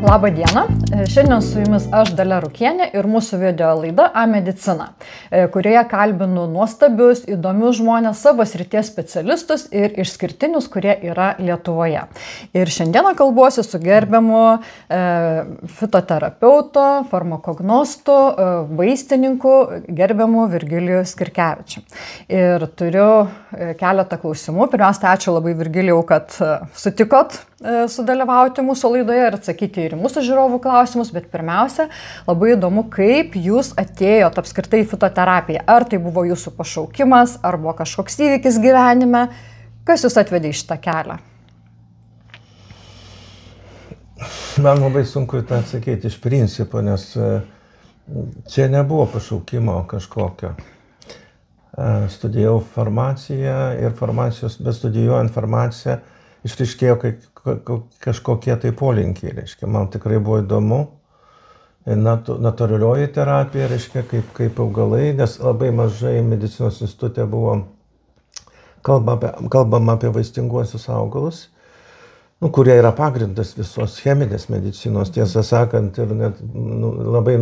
Labą dieną. Šiandien su jumis aš Dalia Rukienė ir mūsų video laida A-Medicina, kurioje kalbinu nuostabius, įdomius žmonės, savo srities specialistus ir išskirtinius, kurie yra Lietuvoje. Ir šiandieną kalbuosi su gerbiamu fitoterapeutu, farmakognostu, vaistininku, gerbiamu Virgilijų Skirkevičiu. Ir turiu keletą klausimų. Pirmiausia, ačiū labai Virgilijau, kad sutikot sudalyvauti mūsų laidoje ir atsakyti ir mūsų žiūrovų klausimus, bet pirmiausia, labai įdomu, kaip jūs atėjot apskritai į fitoterapiją. Ar tai buvo jūsų pašaukimas, ar buvo kažkoks įvykis gyvenime, kas jūs atvedė į šitą kelią? Man labai sunku tą atsakyti iš principo, nes čia nebuvo pašaukimo kažkokio. Studijavau farmaciją ir farmacijos, bestudijuojant farmaciją, išryškėjo kažkokie tai polinkiai, reiškia. Man tikrai buvo įdomu. Natūralioji terapija, reiškia, kaip augalai, nes labai mažai medicinos institute buvo kalbama apie vaistinguosius augalus, kurie yra pagrindas visos cheminės medicinos, tiesą sakant, ir net labai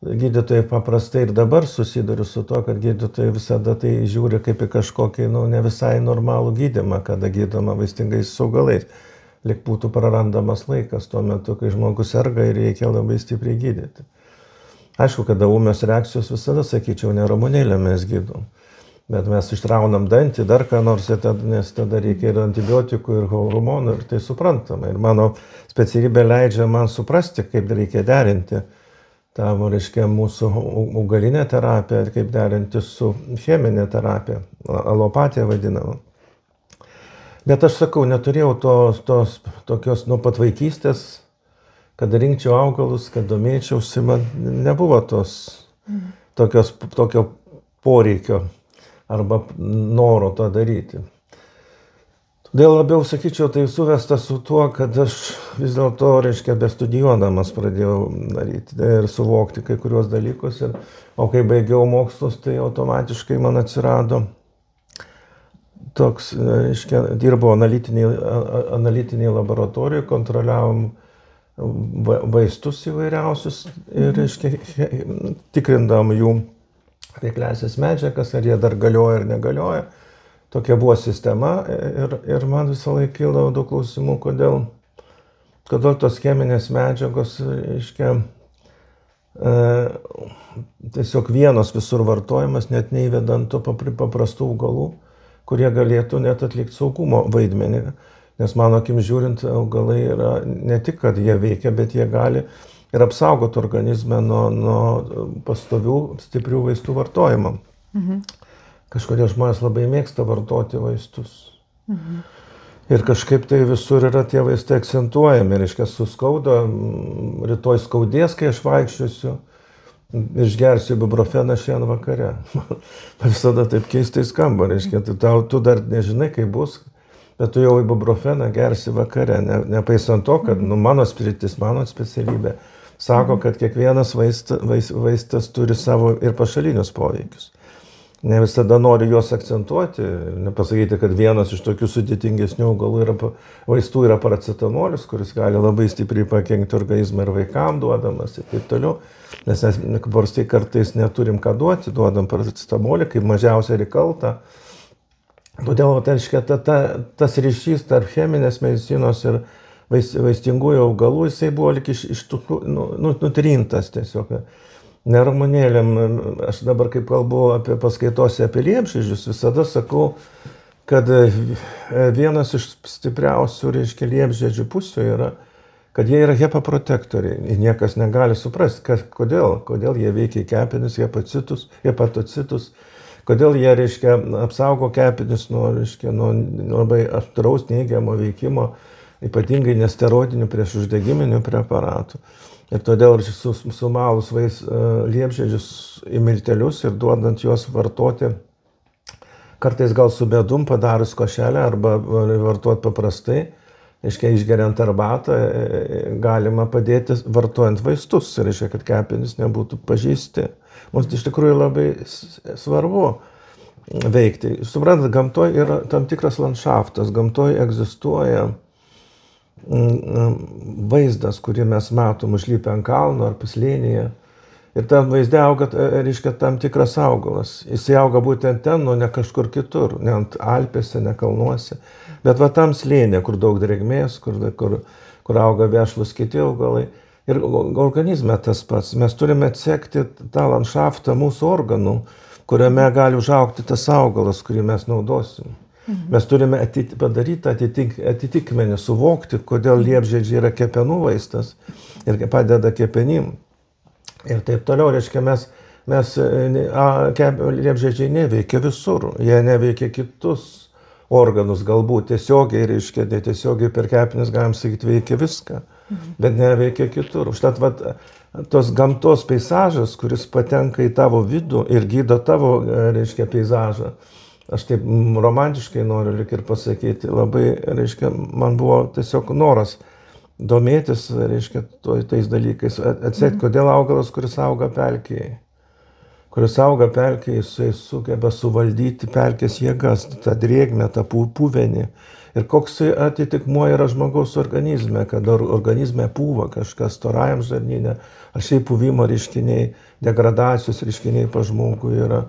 gydytojai paprastai ir dabar susiduriu su to, kad gydytojai visada tai žiūri kaip į kažkokį ne visai normalų gydymą, kada gydoma vaistingais augalais. Lyg būtų prarandamas laikas tuo metu, kai žmogus serga ir reikia labai stipriai gydyti. Aišku, kada ūmios reakcijos visada, sakyčiau, ne ramunėlę mes gydom. Bet mes ištraunam dantį, dar ką nors, nes tada reikia ir antibiotikų, ir hormonų, ir tai suprantama. Ir mano specialybė leidžia man suprasti, kaip reikia derinti tą, reiškia, mūsų augalinę terapiją, kaip derinti su cheminė terapija, alopatija vadinama. Bet aš sakau, neturėjau tos tokios nuo pat vaikystės, kad rinkčiau augalus, kad domėčiausi, man nebuvo tokio poreikio arba noro to daryti. Todėl labiau, sakyčiau, tai suvesta su tuo, kad aš vis dėlto, reiškia, bestudijuodamas pradėjau daryti ir suvokti kai kurios dalykus. O kai baigiau mokslus, tai automatiškai man atsirado toks, reiškia, dirbau analitinėje laboratorijoje, kontroliavom vaistus įvairiausius ir, reiškia, tikrindavom jų veikliąsias medžiagas, ar jie dar galioja ar negalioja. Tokia buvo sistema ir man visą laiką kildavo daug klausimų, kodėl tos cheminės medžiagos, reiškia, tiesiog vienos visur vartojimas, net neįvedant to paprastų augalų, kurie galėtų net atlikti saugumo vaidmenį. Nes mano akim žiūrint, augalai yra ne tik, kad jie veikia, bet jie gali ir apsaugoti organizmą nuo pastovių stiprių vaistų vartojimo. Kažkodėl žmonės labai mėgsta vartoti vaistus. Ir kažkaip tai visur yra tie vaistai akcentuojami. Reiškia, suskauda, rytoj skaudės, kai aš vaikščiosiu, išgersiu ibuprofeną šiandien vakare. Visada taip keistai skamba. Reiškia, tu dar nežinai, kaip bus, bet tu jau ibuprofeną gersi vakare. Nepaisant to, kad mano sritis, mano specialybė sako, kad kiekvienas vaistas turi savo ir pašalinius poveikius. Ne visada noriu juos akcentuoti, nepasakyti, kad vienas iš tokių sudėtingesnių augalų vaistų yra paracetamolis, kuris gali labai stipriai pakenkti organizmą ir vaikam duodamas ir taip toliau. Nes mes paprastai kartais neturim ką duoti, duodam paracetamolį, kaip mažiausia ir kaltą. Todėl, tas ryšys tarp cheminės medicinos ir vaistingųjų augalų, jisai buvo lyg nutrintas tiesiog. Neramunėlėm, aš dabar kaip kalbu apie paskaitose apie liepžiedžius, visada sakau, kad vienas iš stipriausių, reiškia, liepžiedžių pusių yra, kad jie yra hepaprotektoriai. Ir niekas negali suprasti, kodėl jie veikia kepenis, hepatocitus, kodėl jie, reiškia, apsaugo kepenis nuo labai aštraus neigiamo veikimo, ypatingai nesteroidinių priešuždegiminių preparatų. Ir todėl sumalus liepžiedžius į miltelius ir duodant juos vartoti, kartais gal su medum padarius košelę arba vartoti paprastai, reiškia, išgeriant arbatą, galima padėti vartojant vaistus, reiškia, kad kepenys nebūtų pažeisti. Mums iš tikrųjų labai svarbu veikti. Suprantat, gamtoje yra tam tikras landšaftas, gamtoje egzistuoja vaizdas, kurį mes matom užlipę ant kalno ar paslėnyje. Ir tam vaizde auga, reiškia, tam tikras augalas. Jis auga būtent ten, o ne kažkur kitur, ne ant Alpėse, ne kalnuose. Bet va tam slėnė, kur daug drėgmės, kur auga vešlus kiti augalai. Ir organizme tas pats. Mes turime atsekti tą landšaftą mūsų organų, kuriame gali užaugti tas augalas, kurį mes naudosim. Mes turime padaryti atitikmenį, suvokti, kodėl liepžiedžiai yra kepenų vaistas ir padeda kepenim. Ir taip toliau, reiškia, liepžiedžiai neveikia visur, jie neveikia kitus organus, galbūt tiesiogiai, reiškia, tiesiogiai per kepenis, galim sakyti, veikia viską, bet neveikia kitur. Užtat, tos gamtos peizažas, kuris patenka į tavo vidų ir gydo tavo, reiškia, peizažą, aš taip romantiškai noriu lik ir pasakyti, labai, reiškia, man buvo tiesiog noras domėtis, reiškia, tais dalykais, atsekti, kodėl augalas, kuris auga pelkėje. Jisai sugeba suvaldyti pelkės jėgas, tą drėgmę, tą puvenį. Ir koks atitikmuo yra žmogaus organizme, kad organizme pūva kažkas storajam žarnyne, ar šiaip puvimo reiškiniai, degradacijos reiškiniai pas žmogų yra.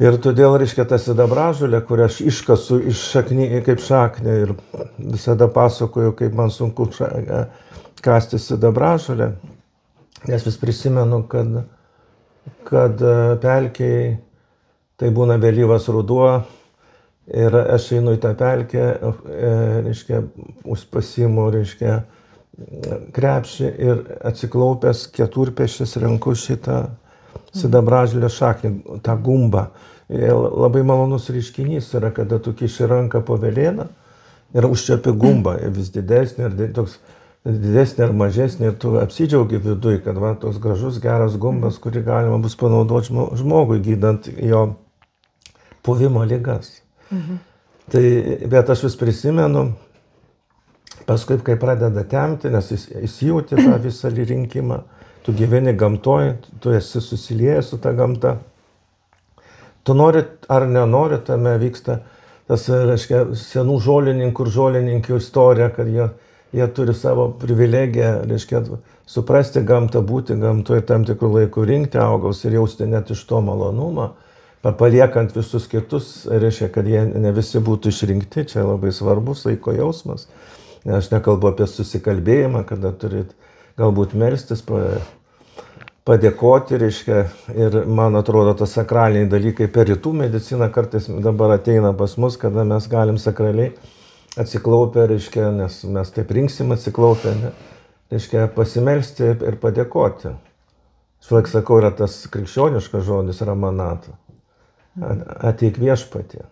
Ir todėl, reiškia, ta sidabražolė, kurią aš iškasu iš kaip šaknį ir visada pasakoju, kaip man sunku kasti sidabražolę, nes vis prisimenu, kad pelkėj tai būna vėlyvas ruduo ir aš einu į tą pelkę, reiškia, pasiimu, reiškia, krepšį ir atsiklaupęs keturpėsčias renku šitą sidabražolės šaknį, tą gumbą. Labai malonus reiškinys yra, kada tu kiši ranką po velėną ir užčiapi gumbą, vis didesnį ar mažesnį, ir tu apsidžiaugi viduj, kad va, toks gražus, geras gumbas, kurį galima bus panaudoti žmogui, gydant jo puvimo ligas. Bet aš vis prisimenu, paskui, kai pradeda temti, nes įsijauti tą visą rinkimą, tu gyveni gamtoj, tu esi susiliejęs su ta gamta. Tu nori ar nenori, tame vyksta tas, reiškia, senų žolininkų ir žolininkių istorija, kad jie turi savo privilegiją, reiškia, suprasti gamtą, būti gamtoje tam tikrų laikų, rinkti augalus ir jausti net iš to malonumą, paliekant visus kitus, reiškia, kad jie ne visi būtų išrinkti, čia labai svarbus laiko jausmas. Aš nekalbu apie susikalbėjimą, kada turit galbūt melstis, padėkoti, reiškia, ir man atrodo, tas sakraliniai dalykai per rytų mediciną kartais dabar ateina pas mus, kada mes galim sakraliai atsiklaupę, reiškia, nes mes taip rinksim atsiklaupę, reiškia, pasimelsti ir padėkoti. Šlaik sakau, yra tas krikščioniškas žodis ramanata. Ateik viešpatie,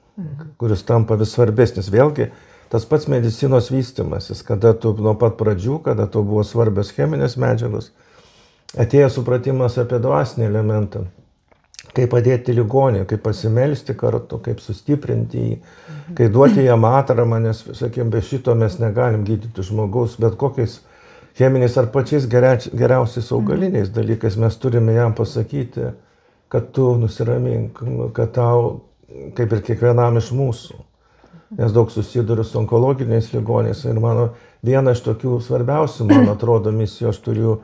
kuris tampa vis svarbesnis. Vėlgi, tas pats medicinos vystymasis, kada tu nuo pat pradžių, kada tu buvo svarbios cheminės medžiagos, atėjo supratimas apie dvasinį elementą, kaip padėti ligoniui, kaip pasimelsti kartu, kaip sustiprinti jį, kaip duoti jam atramą, nes, sakėm, be šito mes negalim gydyti žmogaus, bet kokiais cheminiais ar pačiais geriausiais augaliniais dalykais mes turime jam pasakyti, kad tu nusiramink, kad tau, kaip ir kiekvienam iš mūsų, nes daug susiduriu su onkologiniais ligoniais ir mano viena iš tokių svarbiausių, man atrodo, misijų aš turiu,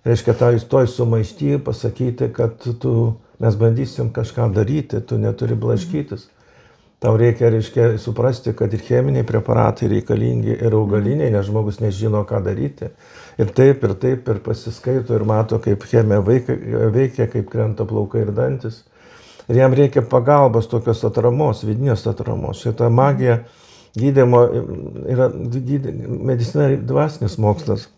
reiškia, toj sumaišty pasakyti, kad mes bandysim kažką daryti, tu neturi blaškytis. Tau reikia, reiškia, suprasti, kad ir cheminiai preparatai reikalingi, ir augaliniai, nes žmogus nežino, ką daryti. Ir taip, ir pasiskaito, ir mato, kaip chemija veikia, kaip krenta plaukai ir dantis. Ir jam reikia pagalbos tokios atramos, vidinės atramos. Šita magija gydymo yra medicina dvasinis mokslas,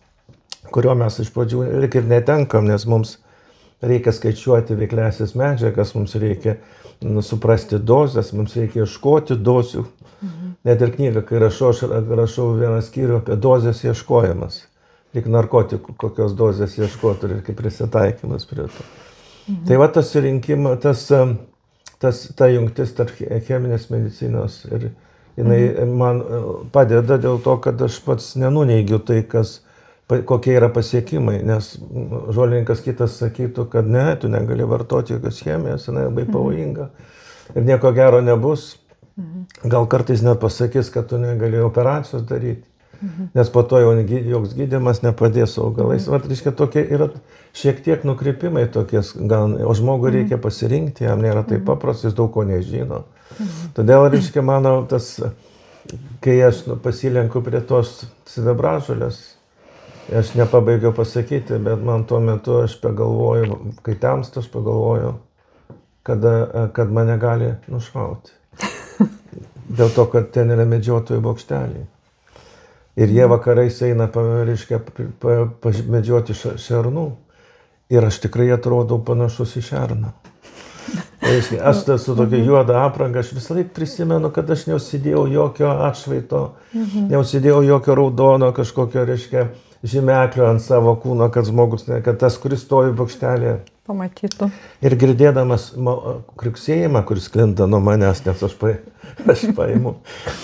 kurio mes iš pradžių ir netenkam, nes mums reikia skaičiuoti veikliąsias medžiagas, mums reikia suprasti dozes, mums reikia ieškoti dozių. Net ir knygą, kai rašau vieną skyrių apie dozės ieškojimas. Reikia narkotikų, kokios dozės ieškoti, reikia prisitaikymas prie to. Tai va tas rinkimas, ta jungtis tarp cheminės medicinos ir jinai man padeda dėl to, kad aš pats nenuneigiu tai, kokie yra pasiekimai, nes žolininkas kitas sakytų, kad ne, tu negali vartoti jokios chemijos, jinai labai pavojinga ir nieko gero nebus. Gal kartais net pasakys, kad tu negali operacijos daryti. Nes po to jau joks gydymas nepadės su augalais. Vat, reiškia, tokie yra šiek tiek nukrypimai tokie, o žmogui reikia pasirinkti, jam nėra taip paprasta, jis daug ko nežino. Todėl, reiškia, mano tas, kai aš pasilenku prie tos sidabražolės, aš nepabaigiau pasakyti, bet man tuo metu aš pagalvoju, kai temsta, aš pagalvoju, kad mane gali nušauti. Dėl to, kad ten yra medžiotojų bokšteliai. Ir jie vakarais eina, reiškia, medžioti šernų. Ir aš tikrai atrodau panašus į šerną. Reiškia, aš su tokia juoda apranga, aš visą laiką prisimenu, kad aš neužsidėjau jokio atšvaito, neužsidėjau jokio raudono kažkokio, reiškia, žymeklio ant savo kūno, kad žmogus, kad tas, kuris stovi bokštelėje, pamatytų. Ir girdėdamas kriuksėjimą, kuris klinda nuo manęs, nes aš paimu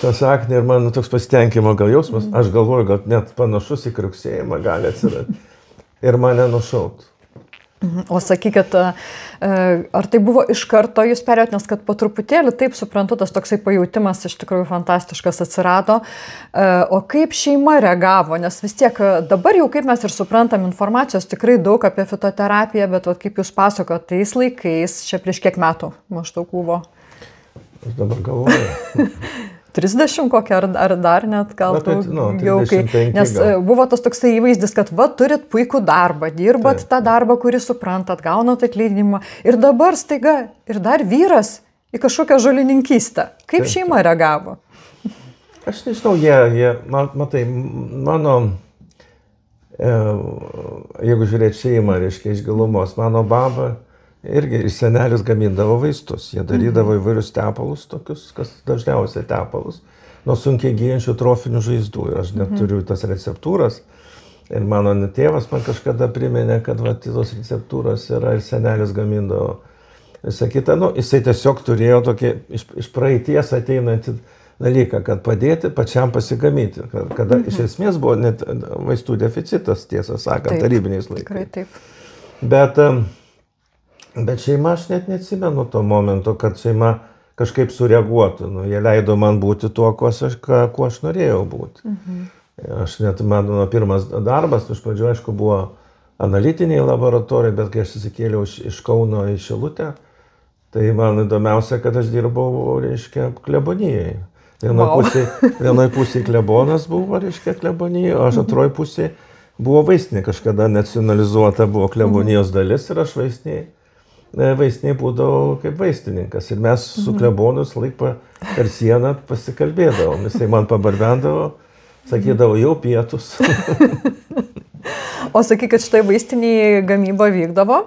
tą saknį ir man toks pasitenkimo gal jausmas, aš galvoju, gal net panašus į kriuksėjimą gali atsirasti ir mane nušautų. O sakykit, ar tai buvo iš karto jūs perėjot, nes kad po truputėlį, taip suprantu, tas toksai pajautimas iš tikrųjų fantastiškas atsirado. O kaip šeima reagavo? Nes vis tiek dabar jau, kaip mes ir suprantam, informacijos tikrai daug apie fitoterapiją, bet vat, kaip jūs pasakojot, tais laikais, čia prieš kiek metų maždaug buvo? Aš dabar galvoju. 30 kokią, ar dar net gal daugiau, nes buvo tas toksai įvaizdis, kad va, turit puikų darbą, dirbat tą darbą, kurį suprantat, gaunat atlyginimą ir dabar staiga ir dar vyras į kažkokią žolininkystę. Kaip šeima reagavo? Aš nežinau, matai, mano, jeigu žiūrėt šeimą, reiškia, iš gilumos, mano baba irgi ir senelis gamindavo vaistus, jie darydavo įvairius tepalus tokius, kas dažniausiai tepalus, nuo sunkiai gyjančių trofinių žaizdų. Ir aš net turiu tas receptūras. Ir mano tėvas man kažkada priminė, kad va, tos receptūros yra ir senelis gamindavo. Visą kitą, jisai tiesiog turėjo tokį iš praeities ateinantį dalyką, kad padėti pačiam pasigaminti. Kada iš esmės buvo net vaistų deficitas, tiesą sakant, tarybiniais laikais. Tikrai taip. Bet šeima, aš net neatsimenu to momento, kad šeima kažkaip sureaguotų. Jie leido man būti tuo, kuo aš norėjau būti. Aš net, mano pirmas darbas, iš pradžių, aišku, buvo analitiniai laboratorijai, bet kai aš įsikėliau iš Kauno į Šilutę, tai man įdomiausia, kad aš dirbau, reiškia, klebonijai. Vienoj pusėje klebonas buvo, reiškia, klebonijai, o aš antroj pusėje buvo vaistinė. Kažkada nacionalizuota buvo klebonijos dalis ir aš vaistiniai būdavau kaip vaistininkas. Ir mes su klebonu laik per sieną pasikalbėdavom. Jisai man pabarbendavo, sakydavo, jau pietus. O sakyk, kad štai vaistiniai gamyba vykdavo?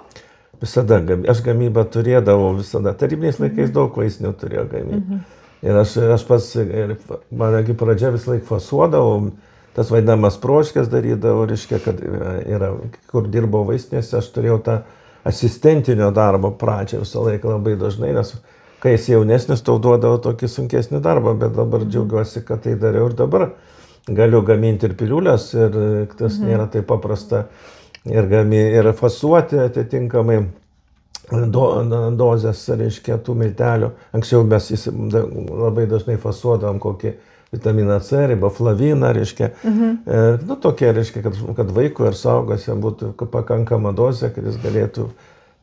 Visada. Aš gamybą turėdavau visada. Tarybiniais laikais daug vaistinių turėjo gamybą. Ir aš pats, managi pradžia vis laik fasuodavau, tas vadinamas proškės darydavau, reiškia, kad yra, kur dirbau vaistinėse, aš turėjau tą asistentinio darbo pradžią visą laiką labai dažnai, nes kai esi jaunesnis, tau duodavo tokį sunkesnį darbą, bet dabar džiaugiuosi, kad tai dariau ir dabar galiu gaminti ir piliulės ir tas nėra taip paprasta ir fasuoti atitinkamai dozes, reiškia, tų miltelių. Anksčiau mes labai dažnai fasuodavom kokį vitaminą C, riboflaviną, reiškia, tokie, reiškia, kad vaikui ir suaugusiam būtų pakankama dozė, kad jis galėtų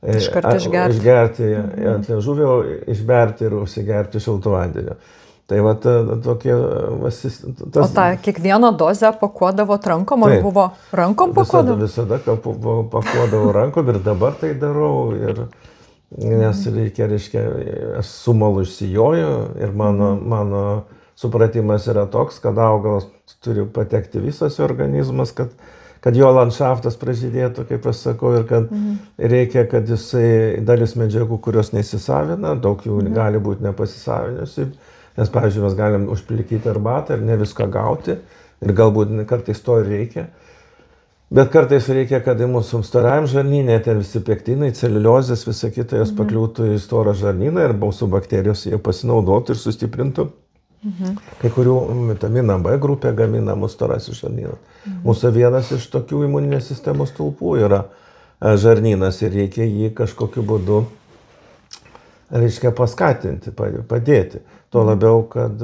išgerti ant liežuvio, išberti ir užsigerti šiltu vandeniu. Tai va tokie... O tą kiekvieną dozę pakuodavot rankom, ar buvo rankom pakuodavo? Visada pakuodavau rankom ir dabar tai darau. Nes reikia, aš sumalu išsijoju ir mano supratimas yra toks, kad augalas turi patekti visas organizmas, kad jo landšaftas pražydėtų, kaip aš sakau, ir kad reikia, kad jisai dalis medžiagų, kurios neįsisavina, daug jų gali būti nepasisavinusi, nes, pavyzdžiui, mes galim užplikyti arbatą ir ne viską gauti, ir galbūt kartais to ir reikia. Bet kartais reikia, kad į mūsų storajam žarnyne, ten visi pektinai, celiuliozės, visa kita, jos pakliūtų į storą žarnyną ir mūsų bakterijos jie pasinaudotų ir sustiprintų. Kai kurių vitaminą B grupė gamina mūsų storasis žarnynas. Mūsų vienas iš tokių imuninės sistemos stulpų yra žarnynas ir reikia jį kažkokiu būdu, reiškia, paskatinti, padėti. Tuo labiau, kad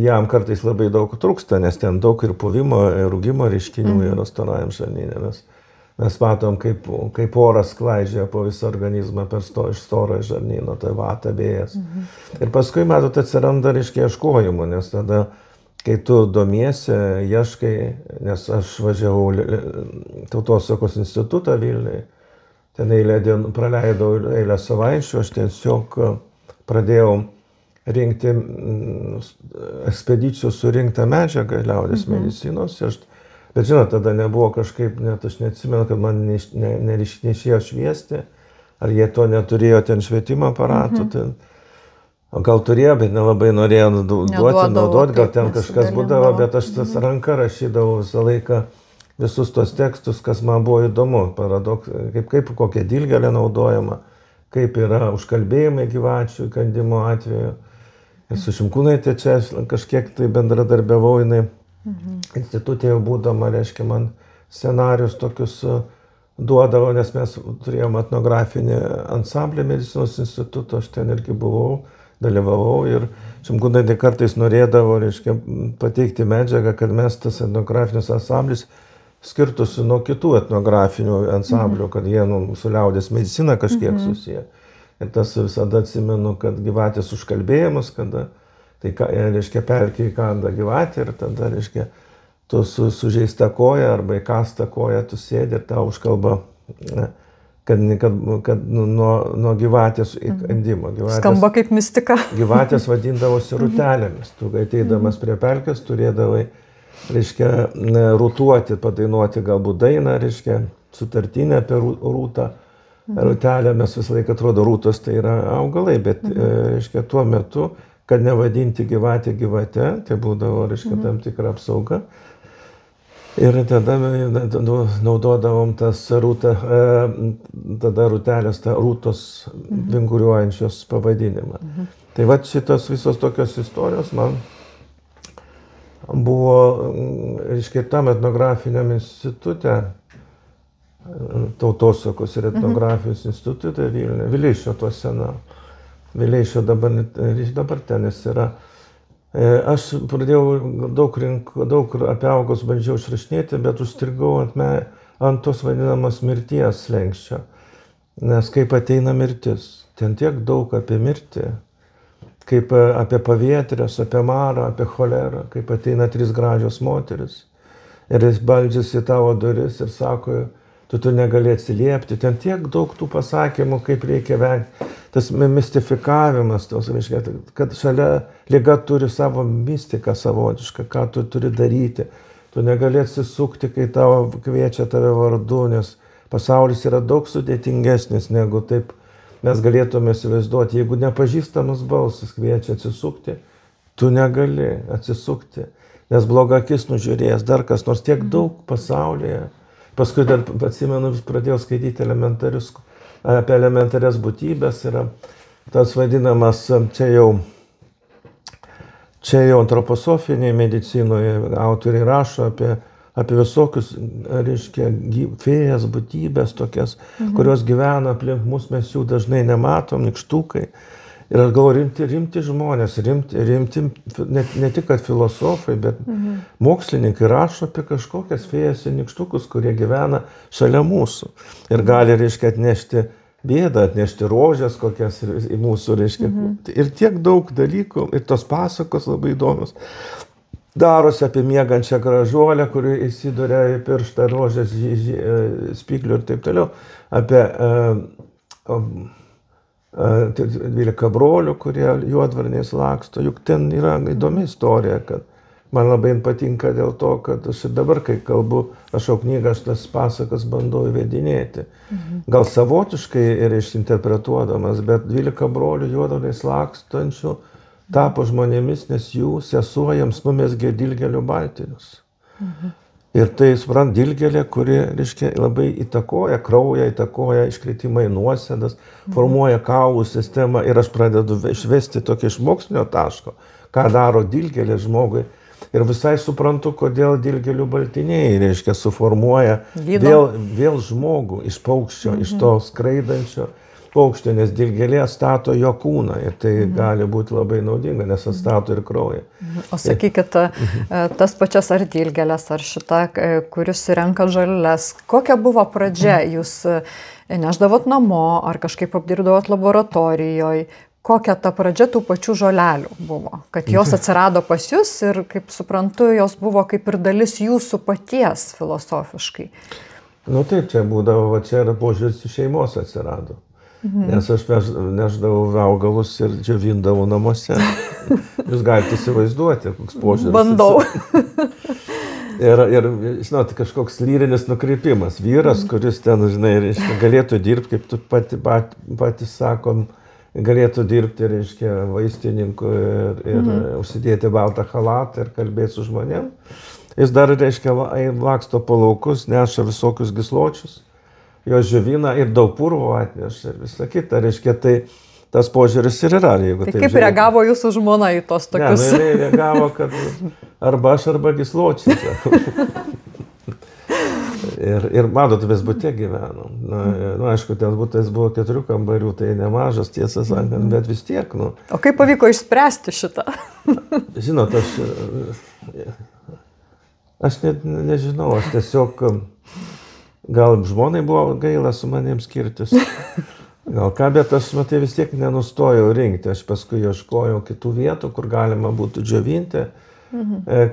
jam kartais labai daug trūksta, nes ten daug ir puvimo, ir rūgimo reiškinių yra storajam žarnyne. Mes matom, kaip oras klaidžia po visą organizmą iš storo žarnyno, tai vata, vėjas. Ir paskui, matot, atsiranda ieškojimų, nes tada, kai tu domiesi, ieškai, nes aš važiavau Tautosakos institutą Vilniuje, ten praleidau eilę savaičių, aš tiesiog pradėjau rinkti ekspedicijų surinktą medžiagą liaudės medicinos. Bet žinot, tada nebuvo kažkaip, net aš neatsimenu, kad man neišėjo šviesti, ar jie to neturėjo ten švietimo aparatų. Gal turėjo, bet nelabai norėjo naudoti, gal ten kažkas būdavo, bet aš tas ranka rašydavau visą laiką visus tos tekstus, kas man buvo įdomu, kaip kokia dilgėlė naudojama, kaip yra užkalbėjimai gyvačių įkandimo atveju. Ir su Šimkūnaite čia kažkiek tai bendradarbiavau, jinai institutė jau būdama, reiškia, man scenarius tokius duodavo, nes mes turėjom etnografinį ansamblį medicinos instituto, aš ten irgi buvau, dalyvavau ir Šimkūnaitė kartais norėdavo, reiškia, pateikti medžiagą, kad mes tas etnografinis ansamblis skirtųsi nuo kitų etnografinių ansamblių, kad jie su liaudės medicina kažkiek susiję. Ir tas visada atsimenu, kad gyvatės užkalbėjimus, kada tai, reiškia, perkei kandą gyvatę ir tada, reiškia, tu sužeista koja arba įkasta koja, tu sėdi ir tau užkalba, kad nuo gyvatės įkandimo. Skamba kaip mistika. Gyvatės vadindavosi rūtelėmis. Tu ateidamas prie pelkės turėdavai, reiškia, rūtuoti, padainuoti galbūt dainą, reiškia, sutartinę apie rūtą. Rūtelė, mes visą laiką atrodo, rūtos tai yra augalai, bet, reiškia, tuo metu, kad nevadinti gyvatę gyvate, tai būdavo, reiškia, tam tikra apsauga. Ir tada naudodavom tas tada rūtelės, rūtos vinguriuojančios pavadinimą. Tai va šitos visos tokios istorijos man buvo, reiškia, tam etnografiniam institute, Tautosakos ir etnografijos institutė Vilniuje, Vileišio to sena. Vileišio dabar ten jis yra. Aš pradėjau daug apie augalus bandžiau išrašinėti, bet užstrigau ant tos vadinamos mirties slenksčio. Nes kaip ateina mirtis, ten tiek daug apie mirtį, kaip apie pavėtrės, apie marą, apie cholerą, kaip ateina 3 gražios moteris. Ir jis beldžiasi į tavo duris ir sako, tu negali atsiliepti. Ten tiek daug tų pasakymų, kaip reikia vengti. Tas mistifikavimas, reiškia, kad šalia liga turi savo mistiką savotišką, ką tu turi daryti. Tu negali atsisukti, kai tavo kviečia tave vardu, nes pasaulis yra daug sudėtingesnis, negu taip mes galėtume įsivaizduoti. Jeigu nepažįstamas balsas kviečia atsisukti, tu negali atsisukti, nes bloga akis nužiūrės, dar kas nors tiek daug pasaulyje. Paskui dar, atsimenu, pradėjau skaityti apie elementarias būtybės. Yra tas vadinamas, čia jau antroposofiniai medicinoje autoriai rašo apie visokius, reiškia, fėjas, būtybės tokias, kurios gyvena aplink mus, mes jų dažnai nematom, nykštukai. Ir aš galvoju, rimti žmonės, rimti ne tik kad filosofai, bet mokslininkai rašo apie kažkokias fėjas ir nykštukus, kurie gyvena šalia mūsų. Ir gali, reiškia, atnešti bėdą, atnešti rožės kokias į mūsų, reiškia. Ir tiek daug dalykų, ir tos pasakos labai įdomios. Darosi apie miegančią gražuolę, kuri įsiduria į pirštą rožės spyglių ir taip toliau. Apie 12 brolių, kurie juodvarniais laksto. Juk ten yra įdomi istorija, kad man labai patinka dėl to, kad aš ir dabar, kai kalbu, rašau knygą, aš tas pasakas bandau įvedinėti. Gal savotiškai ir išinterpretuodamas, bet 12 brolių juodvarniais lakstančių tapo žmonėmis, nes jų sesuo jiems numezgė dilgėlių baltinius. Ir tai, suprant, dilgėlė, kuri, reiškia, labai įtakoja kraują, įtakoja iškritimai nuosėdas, formuoja kaulų sistemą ir aš pradedu išvesti tokį iš mokslinio taško, ką daro dilgėlė žmogui. Ir visai suprantu, kodėl dilgėlių baltiniai, reiškia, suformuoja vėl žmogų iš paukščio, iš to skraidančio. paukštė, nes dilgėlė atstato jo kūną ir tai gali būti labai naudinga, nes atstato ir kraują. O sakykit, tas pačias ar dilgėlės, ar šita, kuris renka žoleles, kokia buvo pradžia? Jūs neždavot namo, ar kažkaip apdirbdavot laboratorijoje? Kokia ta pradžia tų pačių žolelių buvo? Kad jos atsirado pas jūs ir, kaip suprantu, jos buvo kaip ir dalis jūsų paties filosofiškai. Nu taip, čia būdavo, va čia yra požiūris į šeimos atsirado. Nes aš neždavau augalus ir džiovindavau namuose. Jūs galite įsivaizduoti, koks požiūris. Bandau. Ir žinot, kažkoks lyrinis nukreipimas. Vyras, kuris ten, žinai, galėtų dirbti, kaip tu patys sakom, galėtų dirbti, reiškia, vaistininku ir užsidėti baltą chalatą ir kalbėti su žmonėm. Jis dar, reiškia, laksto po laukus, neša visokius gysločius, jo džiovina ir daug purvo atneša ir visą kitą. Reiškia, tai tas požiūris ir yra. Tai kaip reagavo jūsų žmona į tos tokius? Ne, nu, reagavo, kad arba aš, arba gysločiai. Ir matot, Viešbutyje gyvenom. Nu, aišku, ten butas buvo 4 kambarių, tai nemažas, tiesą sakant, bet vis tiek. Nu. O kaip pavyko išspręsti šitą? Žinot, aš nežinau, aš tiesiog, gal žmonai buvo gaila su manim skirtis. Gal ką, bet aš matai vis tiek nenustojau rinkti. Aš paskui ieškojau kitų vietų, kur galima būtų džiovinti.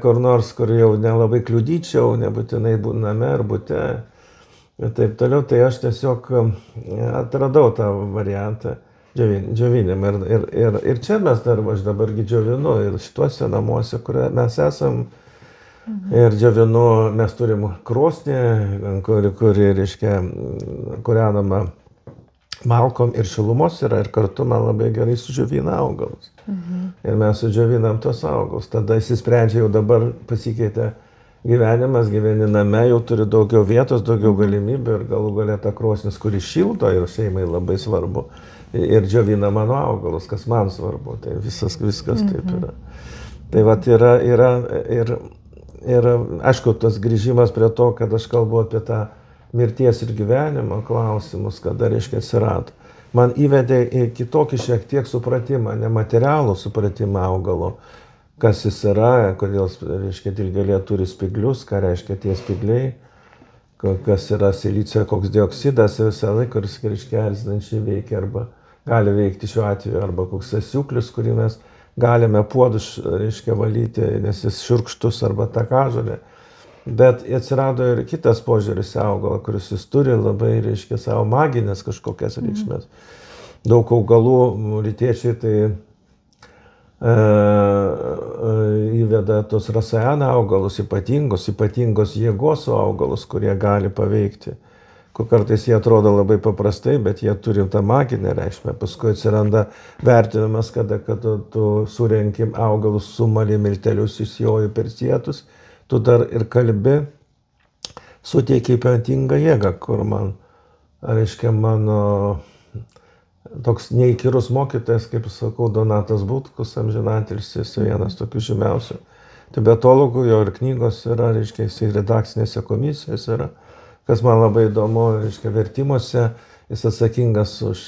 Kur nors, kur jau nelabai kliudyčiau, nebūtinai name ar bute ir taip toliau, tai aš tiesiog atradau tą variantą džiovinimą. Ir čia mes aš dabargi džiovinu ir šituose namuose, kur mes esam, ir džiovinu, mes turim krosnį, kuri reiškia, kūrenama malkom ir šilumos yra, ir kartu man labai gerai sudžiovina augalus. Ir mes sudžiovinam tos augalus. Tada įsisprendžia, jau dabar pasikeitė gyvenimas, gyveni name, jau turi daugiau vietos, daugiau galimybių ir galų galia ta krosnis, kuri šildo ir šeimai labai svarbu. Ir džiovina mano augalus, kas man svarbu. Tai viskas taip yra. Tai vat yra ir aišku, tas grįžimas prie to, kad aš kalbu apie tą mirties ir gyvenimo klausimus, kada, reiškia, atsirado. Man įvedė į kitokį šiek tiek supratimą, nematerialų supratimą augalo, kas jis yra, kodėl, reiškia, dilgėlė turi spyglius, ką reiškia tie spygliai, kas yra silicio, koks dioksidas, visą laiką, kuris, reiškia, erzinančiai veikia, arba gali veikti šiuo atveju, arba koks asiuklis, kurį mes galime puodus, reiškia, valyti, nes jis šiurkštus, arba takažolė. Bet atsirado ir kitas požiūris į augalą, kuris jis turi labai, reiškia, savo maginės kažkokias reikšmės. Daug augalų rytiečiai tai įveda tos rasajana augalus, ypatingos jėgos augalus, kurie gali paveikti. Kartais jie atrodo labai paprastai, bet jie turi tą maginę reikšmę. Paskui atsiranda vertinimas, kada tu surenkim augalus, sumali miltelius, įsijoji per sietus, tu dar ir kalbi, suteikia ypatingą jėgą, kur man, reiškia, mano toks neįkyrus mokytojas, kaip sakau, Donatas Butkus, amžinatilsis, vienas tokių žymiausių tibetologų, jo ir knygos yra, reiškia, jis redakcinėse komisijose yra, kas man labai įdomu, reiškia, vertimuose, jis atsakingas už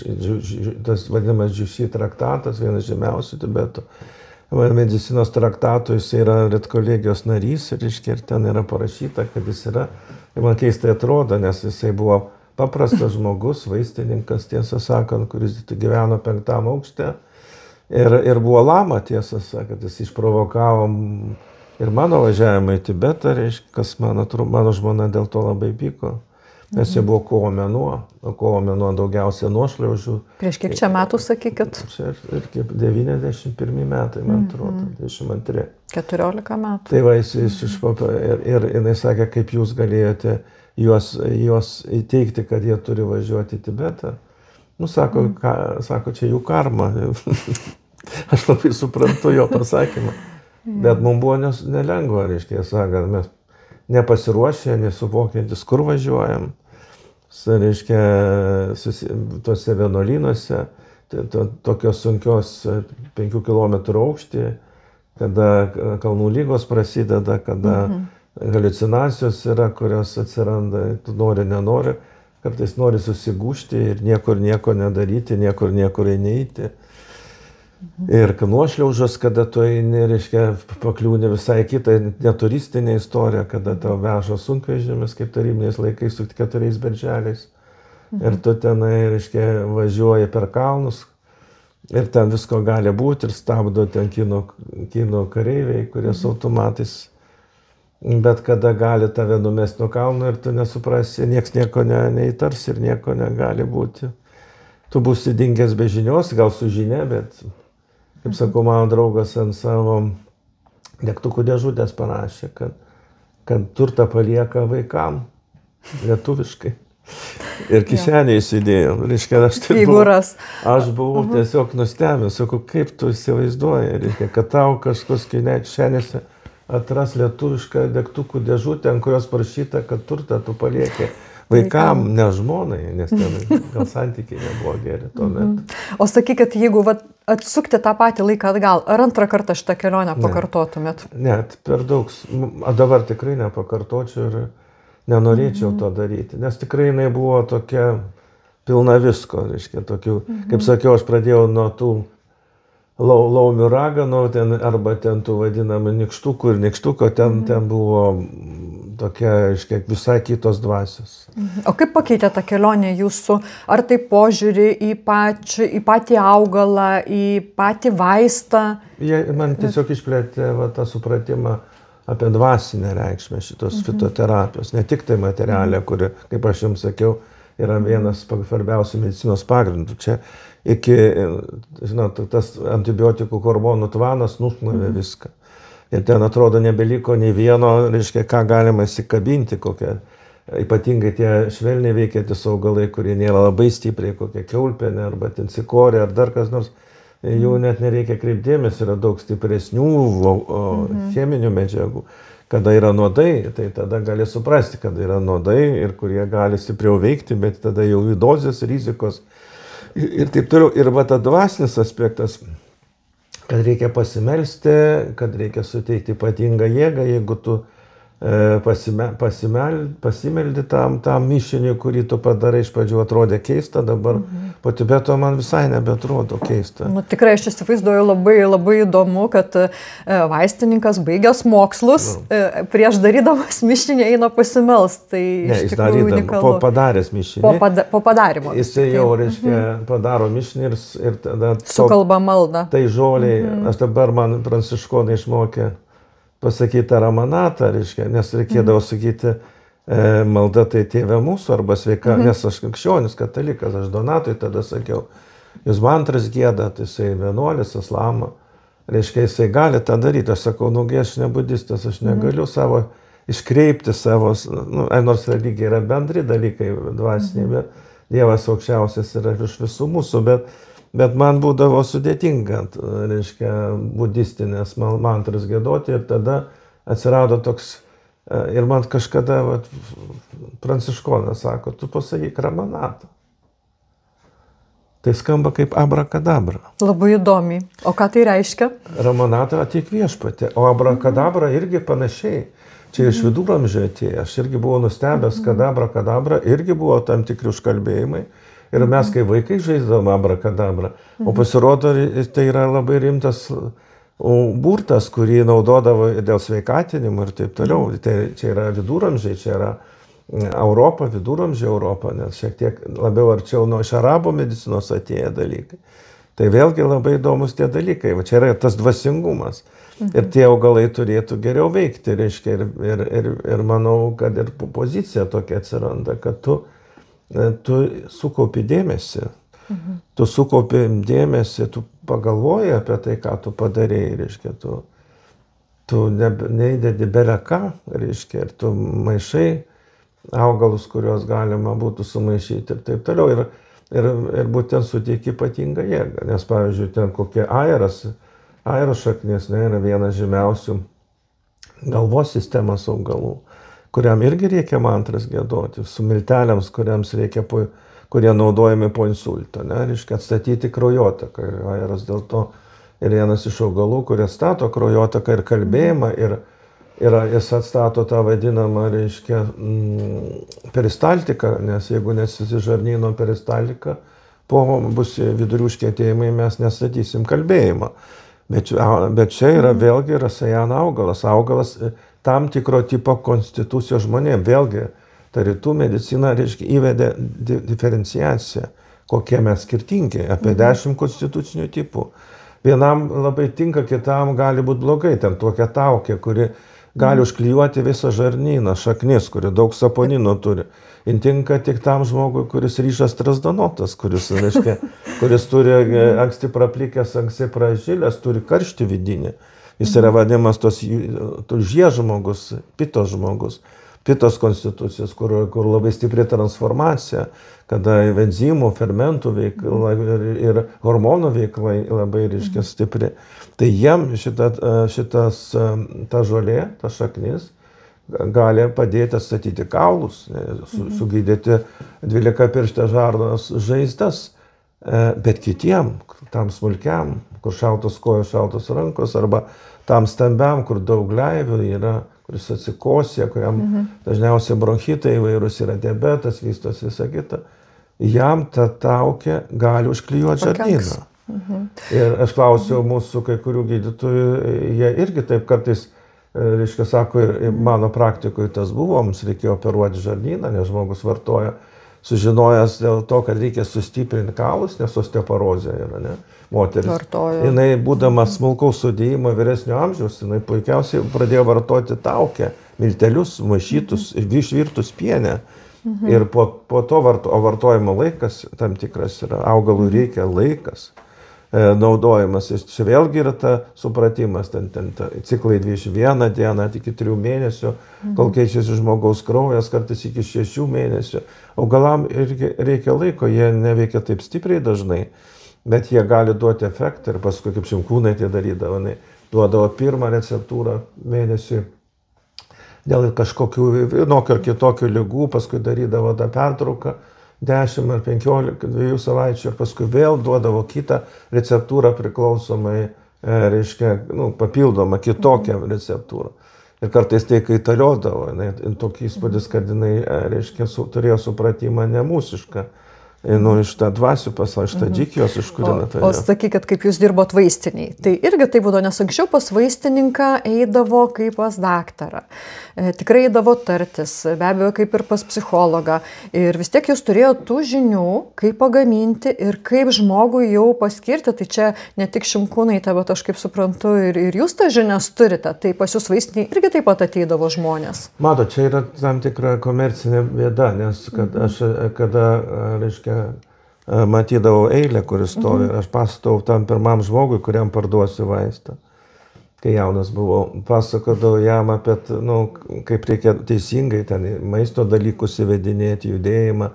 tas vadinamas Džiuši traktatas, vienas žymiausių Tibeto medicinos traktatų, jis yra redkolegijos narys, reiškia, ir ten yra parašyta, kad jis yra, ir man keistai atrodo, nes jisai buvo paprastas žmogus, vaistininkas, tiesą sakant, kuris gyveno 5. aukšte, ir buvo lama, tiesą sakant, jis išprovokavo ir mano važiavimą į Tibetą, reiškia, kas mano žmona dėl to labai pyko. Nes jie buvo kovo mėnuo daugiausia nuošliaužių. Prieš kiek čia metų, sakykit? Čia ir 91 metai, man atrodo, 22. 14 metų. Tai va, ir jinai sakė, kaip jūs galėjote juos įteikti, kad jie turi važiuoti į Tibetą. Nu, sako, čia jų karma. Aš labai suprantu jo pasakymą. Bet mums buvo nelengva, reiškia, sakant, mes nepasiruošę, nesuvokiantis, kur važiuojam. Reiškia, tuose vienuolynuose, tokios sunkios 5 km aukštį, kada kalnų lygos prasideda, kada haliucinacijos yra, kurios atsiranda, tu nori, nenori, kartais nori susigūžti ir niekur nieko nedaryti, niekur neiti. Ir nuošliaužos, kada tu eini, reiškia, pakliūni visai kitą neturistinę istoriją, kada tau veža sunkvežimis, kaip tarybiniais laikais su 4 berželiais. Ir tu tenai, reiškia, važiuoji per kalnus ir ten visko gali būti ir stabdo ten kinų kareiviai, kurie su automatais. Bet kada gali tave numesti nuo kalno ir tu nesuprasi, nieks nieko neįtars ir nieko negali būti. Tu būsi dingęs be žinios, gal su žinia, bet, kaip sakau, mano draugas ant savo degtukų dėžutės parašė, kad turtą palieka vaikam, lietuviškai. Ir kišenėje įsidėjau. Reiškia, aš buvau tiesiog nustebęs, sakau, kaip tu įsivaizduoji, reiškia, kad tau kažkas kišenėse atras lietuvišką degtukų dėžutę, ant kurios parašyta, kad turtą tu palieki vaikam, ne žmonai, nes ten gal santykiai nebuvo geri tuo metu. O sakykit, jeigu atsukti tą patį laiką atgal, ar antrą kartą šitą kelionę pakartotumėt? Ne, per daug, dabar tikrai nepakartočiau ir nenorėčiau to daryti, nes tikrai jinai buvo tokia pilna visko, reiškia, tokių, kaip sakiau, aš pradėjau nuo tų laumių raganų, arba ten tų vadinamų nykštukų ir nykštuko, ten buvo tokia, reiškia, visai kitos dvasios. O kaip pakeitė tą kelionę jūsų, ar tai požiūrį į patį augalą, į patį vaistą? Man tiesiog išplėtė tą supratimą apie dvasinę reikšmę šitos fitoterapijos, ne tik tai materialė, kuri, kaip aš jums sakiau, yra vienas svarbiausių medicinos pagrindų. Čia iki, žinot, tas antibiotikų hormonų tvanas nušlavė viską. Ir ten atrodo nebeliko nei vieno, reiškia, ką galima įsikabinti, kokią, ypatingai tie švelniai veikiantys augalai, kurie nėra labai stipriai, kokia kiaulpienė arba ten cikorė ar dar kas nors, jų net nereikia kreipdėmės, yra daug stipresnių cheminių medžiagų. Kada yra nuodai, tai tada gali suprasti, kad yra nuodai ir kurie gali stipriau veikti, bet tada jau dozės rizikos ir taip toliau. Ir va ta dvasinis aspektas, kad reikia pasimelsti, kad reikia suteikti ypatingą jėgą, jeigu tu pasimeldi tam mišiniui, kurį tu padarai, iš pradžių atrodė keista, dabar po Tibeto man visai nebeatrodo keista. Nu, tikrai aš įsivaizduoju labai įdomu, kad vaistininkas baigęs mokslus, prieš darydamas mišinį eina pasimelst. Tai iš tikrųjų unikalu. Po padaręs mišinį. Po padarimo. Jisai jau, reiškia, padaro mišinį ir tada... Sukalba maldą. Tai žoliai, aš dabar man pranciškonai išmokė pasakyti ramanatą, reiškia, nes reikėdavo sakyti malda tai tėve mūsų arba sveika, nes aš krikščionis, katalikas, aš Donatui tada sakiau, jūs mantras giedat, jisai vienuolis, islamo, reiškia, jisai gali tą daryti, aš sakau, nugi aš ne budistas, aš negaliu savo iškreipti savo, nors religija yra bendri dalykai dvasiniai, bet Dievas aukščiausias yra iš visų mūsų, bet man būdavo sudėtinga, reiškia, budistinės mantras giedoti ir tada atsirado toks, ir man kažkada pranciškonas sako, tu pasakyk ramanatą. Tai skamba kaip abrakadabra. Labai įdomiai. O ką tai reiškia? Ramanatą ateik viešpatė, o abrakadabra irgi panašiai. Čia iš viduramžių atėjo, aš irgi buvau nustebęs, kad abrakadabra irgi buvo tam tikri užkalbėjimai. Ir mes kaip vaikai žaisdavom abrakadabrą, o pasirodo, tai yra labai rimtas burtas, kurį naudodavo dėl sveikatinimo ir taip toliau. Tai čia yra viduramžiai, čia yra Europa, viduramžiai Europa, nes šiek tiek labiau arčiau nuo iš arabų medicinos atėję dalykai. Tai vėlgi labai įdomus tie dalykai, čia yra tas dvasingumas. Ir tie augalai turėtų geriau veikti, reiškia, ir manau, kad ir pozicija tokia atsiranda, kad tu sukaupi dėmesį, tu sukaupi dėmesį, tu pagalvoji apie tai, ką tu padarėjai, reiškia, tu neįdedi bele ką, reiškia, ir tu maišai augalus, kuriuos galima būtų sumaišyti ir taip toliau, ir būtent suteiki ypatingą jėgą, nes, pavyzdžiui, ten kokie airo šaknis, yra vienas žymiausių galvos sistemos augalų, kuriam irgi reikia mantras giedoti, su milteliams, kurie naudojami po insulto, reiškia atstatyti kraujotaką. Airas dėl to ir vienas iš augalų, kurie stato kraujotaką ir kalbėjimą, jis atstato tą vadinamą, reiškia, peristaltiką, nes jeigu nesisi žarnyno peristaltika, bus vidurių užkietėjimai, mes nestatysim kalbėjimą. Bet čia yra vėlgi rasajan augalas. Augalas tam tikro tipo konstitucijos žmonėm. Vėlgi, ta rytų medicina, reiškia, įvedė diferenciaciją, kokie mes skirtingi, apie 10 konstitucinių tipų. Vienam labai tinka, kitam gali būti blogai. Ten tokia taukė, kuri gali užklijuoti visą žarnyną, šaknis, kuri daug saponinų turi. Jin tinka tik tam žmogui, kuris ryšas trasdanotas, kuris turi anksti praplikęs, anksti pražilęs, turi karštį vidinį. Jis yra vadinamas tos žiežmogus, pitos žmogus. Pitos konstitucijos, kur labai stipri transformacija, kada enzimų, fermentų veikla ir hormonų veikla labai ryškia stipri. Tai jiem ta žolė, ta šaknis, gali padėti atstatyti kaulus, sugydyti 12-pirštės žarnos žaizdas, bet kitiem, tam smulkiam, kur šaltos kojos, šaltos rankos, arba tam stambiam, kur daug gleivių yra, kuris atsikosė, kuriam dažniausiai bronchitai įvairūs yra, diabetas, vystosi visą kitą, jam ta taukė gali užklijuoti žarnyną. Ir aš klausiau mūsų kai kurių gydytojų, jie irgi taip kartais, reiškia, sako, ir mano praktikoje tas buvo, mums reikėjo operuoti žarnyną, nes žmogus vartoja, sužinojęs dėl to, kad reikia sustiprinti kaulus, nes osteoporozė yra, ne? Moteris. Jinai, būdama smulkaus sudėjimo vyresnio amžiaus, jinai puikiausiai pradėjo vartoti taukę, miltelius, maišytus, išvirtus pienę. Ir po to vartojimo laikas tam tikras yra, augalų reikia laikas naudojimas. Čia vėlgi yra ta supratimas, ciklai 21 dieną, iki 3 mėnesių, kol keičiasi žmogaus kraujas, kartais iki 6 mėnesių. Augalam reikia laiko, jie neveikia taip stipriai dažnai, bet jie gali duoti efektą ir paskui, kaip Šimkūnai tai darydavo, duodavo pirmą receptūrą mėnesiui dėl kažkokių vienokio ar kitokių ligų, paskui darydavo tą pertrauką 10 ar 15, 2 savaičių ir paskui vėl duodavo kitą receptūrą priklausomai, reiškia, papildomą kitokią receptūrą. Ir kartais tai kaitaliodavo, tokį įspūdis, kad jinai, reiškia, turėjo supratimą nemūsišką. Iš tą dvasių pasaulio, iš tą džikijos, iš kur jinai turėjo. O sakykit, kaip jūs dirbot vaistiniai. Tai irgi tai būdavo, nes anksčiau pas vaistininką eidavo kaip pas daktarą. Tikrai eidavo tartis, be abejo, kaip ir pas psichologą. Ir vis tiek jūs turėjote tų žinių, kaip pagaminti ir kaip žmogui jau paskirti. Tai čia ne tik Šimkūnaitė, bet aš kaip suprantu, ir jūs tą žinias turite. Tai pas jūs vaistiniai irgi taip pat ateidavo žmonės. Mato, čia yra tam tikra komercinė bėda, nes kada, reiškia, matydavau eilę, kuris stovi, aš pasakojau tam pirmam žmogui, kuriam parduosiu vaistą. Kai jaunas buvau, pasakodavau jam apie, kaip reikia teisingai ten maisto dalykus įvedinėti, judėjimą,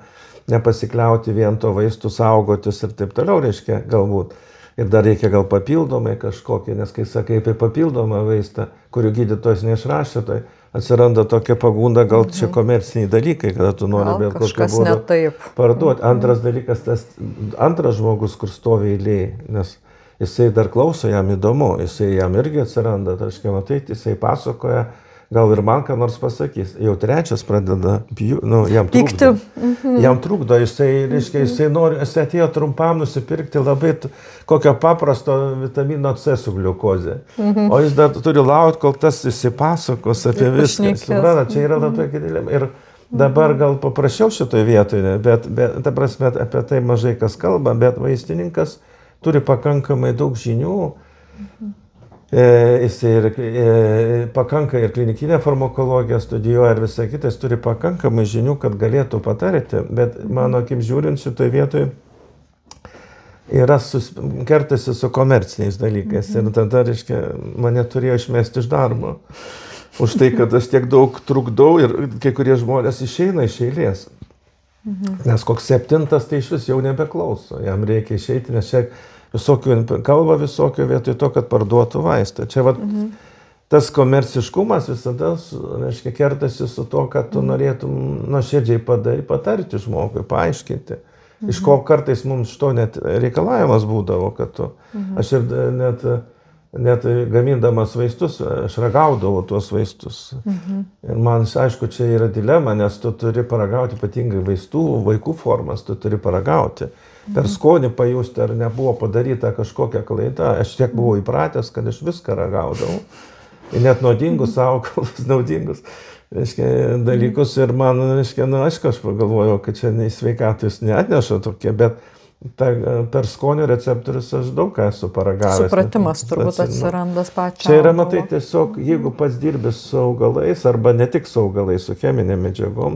nepasikliauti vien to vaistų, saugotis ir taip toliau, reiškia, galbūt. Ir dar reikia gal papildomai kažkokį, nes kai sakai apie papildomą vaistą, kurių gydytojas neišrašė, tai atsiranda tokia pagunda, gal čia komerciniai dalykai, kada tu nori bet kokią būdą parduoti. Antras dalykas, tas antras žmogus, kur stovi eilėje, nes jisai dar klauso, jam įdomu, jam irgi atsiranda, tarškia, matai, jisai pasakoja, gal ir man ką nors pasakys. Jau trečias pradeda, jam trukdo. Jam trukdo, jisai atėjo trumpam nusipirkti labai kokio paprasto vitamino C su gliukozė. O jis dar turi laukti, kol tas įsipasakos apie viską. Čia yra labai didelė. Ir dabar gal paprašiau šitoje vietoje, bet ta prasme apie tai mažai kas kalba, bet vaistininkas turi pakankamai daug žinių. Jis ir pakanka ir klinikinę farmakologiją studijuoja ir visą kitą, jis turi pakankamai žinių, kad galėtų patarti, bet mano akim žiūrint šitoje vietoje kertasi su komerciniais dalykais ir tada, reiškia, mane turėjo išmesti iš darbo. Už tai, kad aš tiek daug trukdau ir kai kurie žmonės išeina iš eilės. Nes koks 7 tai iš vis jau nebeklauso, jam reikia išeiti, nes čia kalba visokio vietoj to, kad parduotų vaistą. Čia tas komerciškumas visada, reiškia, kertasi su to, kad tu norėtum nuoširdžiai patarti žmogui, paaiškinti. Iš ko kartais mums šito net reikalavimas būdavo, kad tu. Aš ir net net gamindamas vaistus, aš ragaudavau tuos vaistus. Ir man, aišku, čia yra dilema, nes tu turi paragauti ypatingai vaistų, vaikų formas, tu turi paragauti. Per skonį pajusti, ar nebuvo padaryta kažkokia klaida. Aš tiek buvau įpratęs, kad aš viską ragaudavau. Ir net nuodingus augalus, naudingus dalykus. Ir man, aišku, aš pagalvojau, kad čia nei sveikatus neatneša tokie, bet per skonio receptorius aš daug ką esu paragavęs. Supratimas turbūt atsiranda pačiam. Čia yra, matai, tiesiog, jeigu pats dirbi su augalais, arba ne tik su augalais, su cheminėm medžiagom,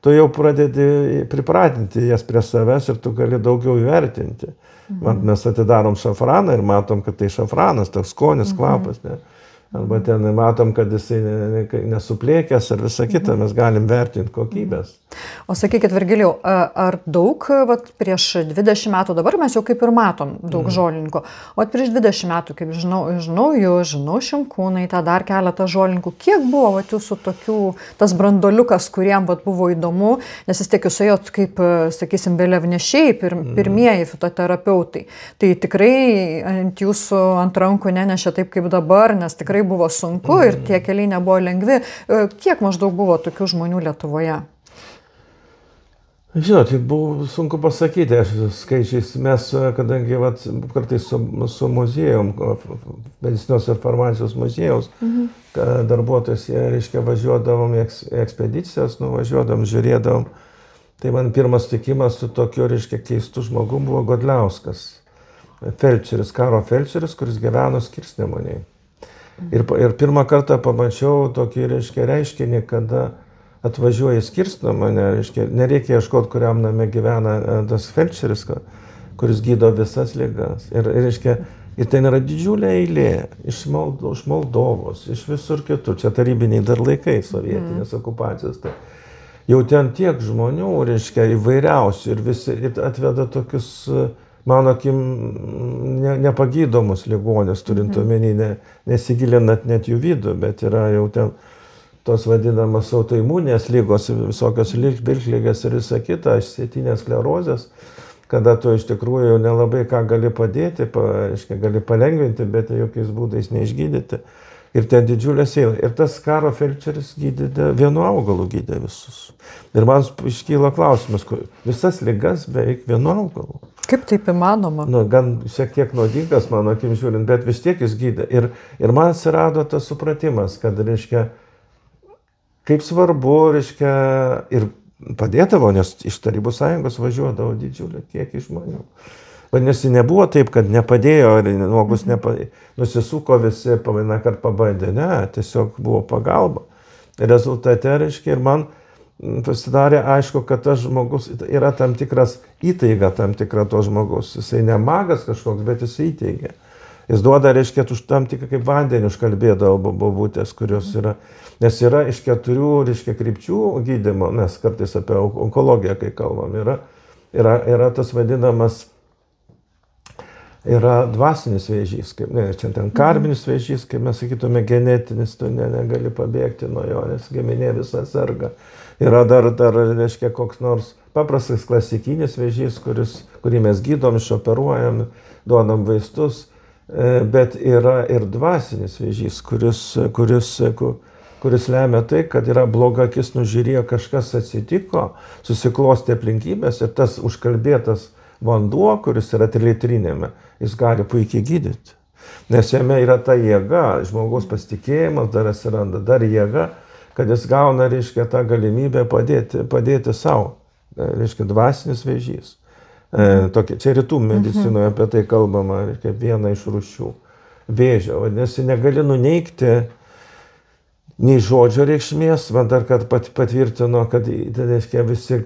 tu jau pradedi pripratinti jas prie savęs ir tu gali daugiau įvertinti. Mes atidarom šafraną ir matom, kad tai šafranas, toks skonis, kvapas. Ne? Arba ten matom, kad jisai nesuplėkęs ar visą kitą, mes galim vertinti kokybės. O sakykit, Virgilijau, ar daug, prieš 20 metų, dabar mes jau kaip ir matom daug žolininkų, o prieš 20 metų, kaip žinau jūs, žinau Šimkūnaitę, dar keletą žolininkų, kiek buvo jūsų tokių, tas brandoliukas, kuriem buvo įdomu, nes vis tiek jūs ėjot kaip, sakysim, vėliavnešiai, pirmieji fitoterapeutai, tai tikrai ant jūsų ant rankų nenešė taip kaip dabar, nes tikrai buvo sunku ir tie keliai nebuvo lengvi. Kiek maždaug buvo tokių žmonių Lietuvoje? Žinot, buvo sunku pasakyti, skaičiais mes, kadangi kartais su muziejum, medicinos ir farmacijos muziejaus, darbuotojas, reiškia, važiuodavom į ekspedicijas, nuvažiuodavom, žiūrėdavom. Tai man pirmas tikimas su tokiu, reiškia, keistu žmogum buvo Godliauskas, felčeris, karo felčeris, kuris gyveno Skirsnemunėje. Ir pirmą kartą pamačiau tokį, reiškia, reiškinį, kada atvažiuoja į Skirsnemunę, reiškia, nereikia ieškoti, kuriam name gyvena tas felčeris, kuris gydo visas ligas. Ir reiškia, ir ten yra didžiulė eilė iš Moldovos, iš visur kitur. Čia tarybiniai dar laikai, sovietinės okupacijos. Tai jau ten tiek žmonių, reiškia, įvairiausių ir visi atveda tokius, mano akim, nepagydomus ligonius, turint omeny, nesigilinat net jų vidų, bet yra jau ten tos vadinamas autoimuninės lygos, visokios vilklygės ir visa kita, išsėtinės sklerozės, kada tu iš tikrųjų nelabai ką gali padėti, gali palengvinti, bet jokiais būdais neišgydyti. Ir ten didžiulės eilės. Ir tas karo felčeris gydė, vienu augalu gydė visus. Ir man iškyla klausimas, visas ligas beveik vienu augalu. Kaip taip įmanoma? Gan šiek tiek nuodingas, mano akim žiūrint, bet vis tiek jis gydė. Ir man atsirado tas supratimas, kad, reiškia, kaip svarbu, reiškia, ir padėdavo, nes iš Tarybų Sąjungos važiuodavo didžiulį kiekį žmonių. Vadinasi, nebuvo taip, kad nepadėjo ir žmogus nusisuko visi, vieną kartą pabandė. Ne, tiesiog buvo pagalba. Rezultate, reiškia, ir man pasidarė aišku, kad tas žmogus yra tam tikras įtaiga, tam tikra to žmogus. Jisai ne magas kažkoks, bet jisai įteigia. Jis duoda, reiškia, tam tikrą kaip vandenį užkalbėdavo bobutės, kurios yra. Nes yra iš 4, reiškia, krypčių gydymo, mes kartais apie onkologiją, kai kalbam, yra tas vadinamas, yra dvasinis vėžys, kaip, čia ten karminis vėžys, kaip mes sakytume, genetinis, tu negali pabėgti nuo jo, nes giminė visa serga. Yra dar, reiškia, koks nors paprastas klasikinis vėžys, kurį mes gydom, išoperuojam, duodam vaistus, bet yra ir dvasinis vėžys, kuris lemia tai, kad yra bloga akis, nužiūrėjo, kažkas atsitiko, susiklostė aplinkybės ir tas užkalbėtas vanduo, kuris yra 3-litrinėme, jis gali puikiai gydyti. Nes jame yra ta jėga, žmogaus pasitikėjimas dar atsiranda, dar jėga, kad jis gauna, reiškia, tą galimybę padėti savo, reiškia, dvasinis vėžys. Čia rytų medicinoje apie tai kalbama, reiškia, viena iš rūšių vėžio. Vadinasi, negali nuneigti nei žodžio reikšmės, man dar kad patvirtino, kad, reiškia, visi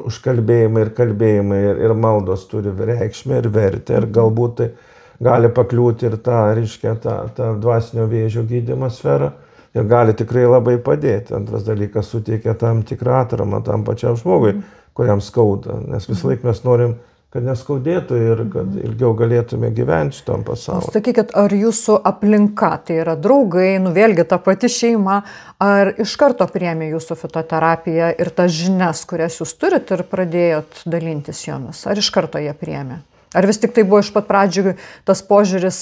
užkalbėjimai ir kalbėjimai ir maldos turi reikšmę ir vertę, ir galbūt tai gali pakliūti ir tą, reiškia, tą dvasinio vėžio gydymo sferą ir gali tikrai labai padėti. Antras dalykas, suteikia tam tikrą atramą tam pačiam žmogui, kuriam skauda, nes visą laiką mes norim, kad neskaudėtų ir kad ilgiau galėtume gyventi šitam pasaulyje. Sakykit, ar jūsų aplinka, tai yra draugai, vėlgi ta pati šeima, ar iš karto priėmė jūsų fitoterapiją ir tas žinias, kurias jūs turit ir pradėjot dalintis jomis? Ar iš karto jie priėmė? Ar vis tik tai buvo iš pat pradžių tas požiūris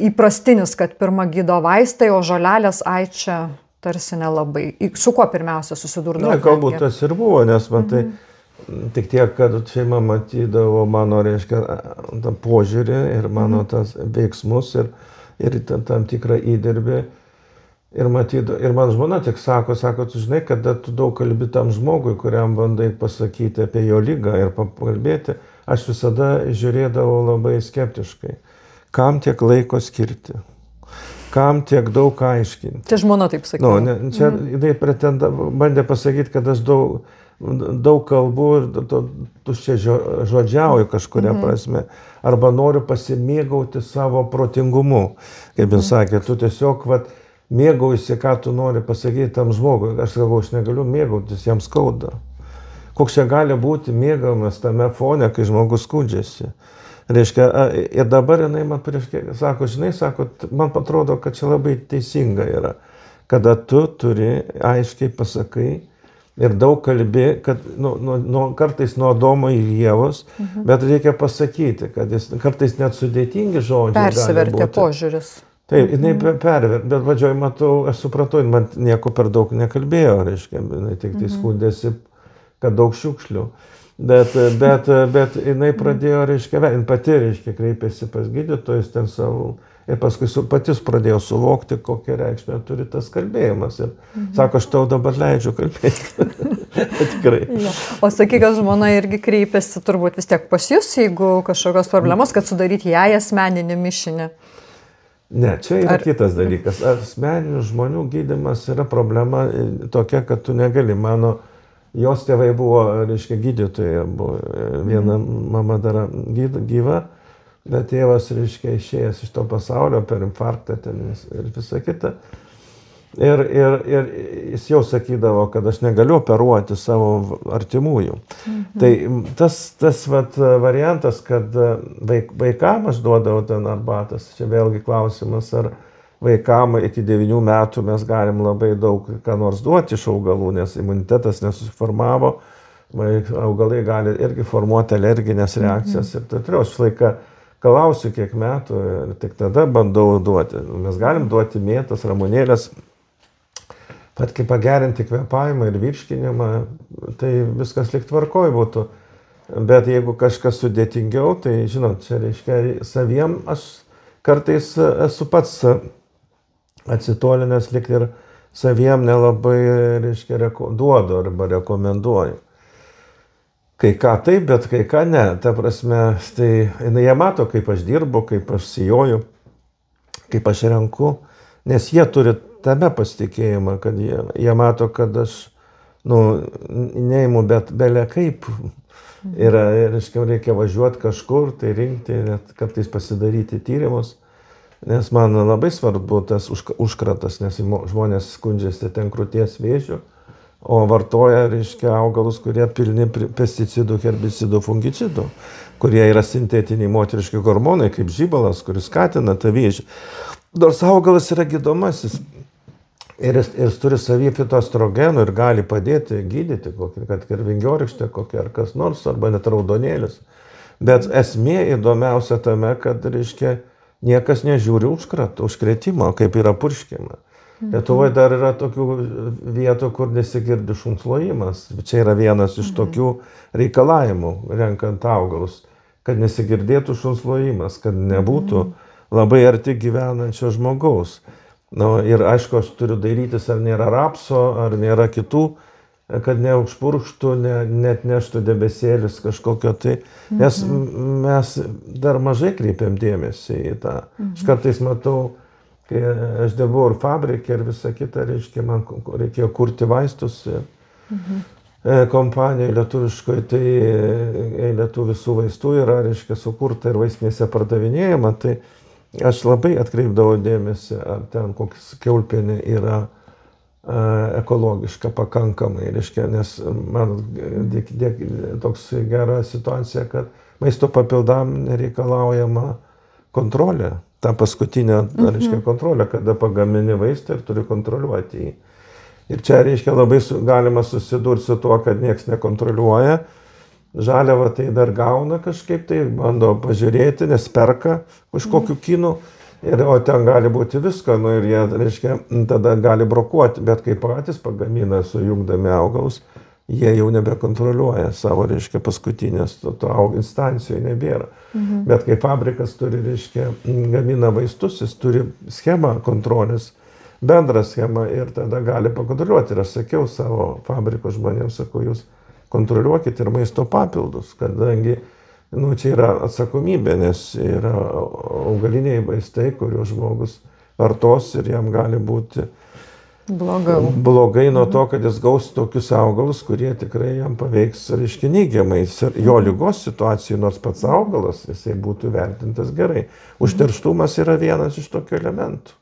įprastinis, kad pirma gydo vaistai, o žolelės, ai čia tarsi nelabai. Su kuo pirmiausia susidurdavo? Ne, galbūt tas ir buvo, nes matai, tik tiek, kad šeima matydavo mano, reiškia, tą požiūrį ir mano tas veiksmus ir tam tikrą įdirbį. Ir man žmona tik sako, tu žinai, kada tu daug kalbi tam žmogui, kuriam bandai pasakyti apie jo ligą ir pakalbėti, aš visada žiūrėdavau labai skeptiškai. Kam tiek laiko skirti? Kam tiek daug aiškinti? Čia žmona taip sakė. Čia jinai bandė pasakyti, kad aš daug kalbų ir tuščia žodžiauju kažkuria prasme. Arba noriu pasimėgauti savo protingumu. Kaip jis sakė, tu tiesiog mėgaujiesi, ką tu nori pasakyti tam žmogui. Aš galvoju, aš negaliu mėgautis, jam skauda. Koks čia gali būti mėgavimas tame fone, kai žmogus skundžiasi. Reiškia, ir dabar jinai man sako, man atrodo, kad čia labai teisinga yra. Kada tu turi, aiškiai pasakai ir daug kalbi, kad kartais nuo Adomo į Ievos, bet reikia pasakyti, kad kartais net sudėtingi žodžiai. Persivertė požiūris. Taip, jinai pervertė, bet vadžioj matau, aš supratau, man nieko per daug nekalbėjo, reiškia, jinai tik tai skundėsi, kad daug šiukšlių. Bet jinai pradėjo, reiškia, jinai pati, reiškia, kreipėsi pas gydytojus ten savo, ir paskui patys pradėjo suvokti, kokią reikšmę turi tas kalbėjimas. Ir sako, aš tau dabar leidžiu kalbėti. Tikrai. Ja. O sakyk, kad žmona irgi kreipėsi turbūt vis tiek pas jūs, jeigu kažkokios problemos, kad sudaryti jai asmeninį mišinį. Ne, čia yra kitas dalykas. Asmeninių žmonių gydymas yra problema tokia, kad tu negali. Jos tėvai buvo, reiškia, gydytojai. Viena mama dar gyva, bet tėvas, reiškia, išėjęs iš to pasaulio per infarktą ir visą kitą. Ir jis jau sakydavo, kad aš negaliu operuoti savo artimųjų. Tai tas variantas, kad vaikam aš duodavau ten arbatas, čia vėlgi klausimas, ar vaikam iki 9 metų mes galim labai daug ką nors duoti iš augalų, nes imunitetas nesusiformavo, augalai gali irgi formuoti alerginės reakcijas ir taip toliau. Aš laiką klausiu, kiek metų ir tik tada bandau duoti. Mes galim duoti mėtas, ramunėlės, pat kaip pagerinti kvėpavimą ir virškinimą, tai viskas lyg tvarkoj būtų. Bet jeigu kažkas sudėtingiau, tai žinot, čia reiškia saviem, aš kartais esu pats atsitolinęs lyg ir saviem nelabai, reiškia, duodu arba rekomenduoju. Kai ką taip, bet kai ką ne. Ta prasme, tai jie mato, kaip aš dirbu, kaip aš sijoju, kaip aš renku, nes jie turi tame pasitikėjimą, kad jie mato, kad aš, neimu, bet belia kaip. Ir, reikia važiuoti kažkur, tai rinkti, net kartais pasidaryti tyrimus, nes man labai svarbu tas užkratas, nes žmonės skundžiasi ten krūties vėžiu, o vartoja, reiškia, augalus, kurie pilni pesticidų, herbicidų, fungicidų, kurie yra sintetiniai moteriški hormonai, kaip žibalas, kuris skatina tą vėžį. Nors augalas yra gydomasis. Ir jis turi savy fitostrogenų ir gali padėti gydyti, kad ir vingiorykštė kokia ar kas nors, arba net raudonėlis. Bet esmė įdomiausia tame, kad, reiškia, niekas nežiūri užkrėtimo, kaip yra purškima. Lietuvoje dar yra tokių vietų, kur nesigirdi šuns lojimas. Čia yra vienas iš tokių reikalavimų, renkant augalus, kad nesigirdėtų šuns lojimas, kad nebūtų labai arti gyvenančio žmogaus. Ir aišku, aš turiu dairytis, ar nėra rapso, ar nėra kitų, kad neužpurkštų, net neštų debesėlis kažkokio tai. Nes mes dar mažai kreipiam dėmesį į tą. Aš kartais matau, kai aš dirbau ir fabrike ir visą kitą, reiškia, man reikėjo kurti vaistus kompanijoje lietuviškoje, tai eilė tų visų vaistų yra, reiškia, sukurta ir vaistinėse pardavinėjama. Tai aš labai atkreipdavau dėmesį, ar ten koks kiaulpienė yra ekologiška pakankamai, reiškia, nes man toks gera situacija, kad maisto papildam nereikalaujama kontrolė, ta paskutinė, reiškia, kontrolė, kada pagamini vaistą ir turi kontroliuoti jį. Ir čia, reiškia, labai galima susidurti su tuo, kad nieks nekontroliuoja žaliavą tai dar gauna kažkaip, tai bando pažiūrėti, nes perka kažkokiu kinu, o ten gali būti visko, nu ir jie, reiškia, tada gali brokuoti, bet kai patys pagamina sujungdami augalus, jie jau nebekontroliuoja savo, reiškia, paskutinės, to instancijų nebėra. Bet kai fabrikas turi, reiškia, gamina vaistus, jis turi schemą kontrolės, bendrą schemą ir tada gali pakontroliuoti. Ir aš sakiau savo fabriko žmonėms, sakau, jūs kontroliuokit ir maisto papildus, kadangi, nu, čia yra atsakomybė, nes yra augaliniai vaistai, kuriuos žmogus vartos ir jam gali būti blogai nuo to, kad jis gaus tokius augalus, kurie tikrai jam paveiks, reiškia, neigiamai jo ligos situacijų, nors pats augalas, jisai būtų vertintas gerai. Užterštumas yra vienas iš tokių elementų,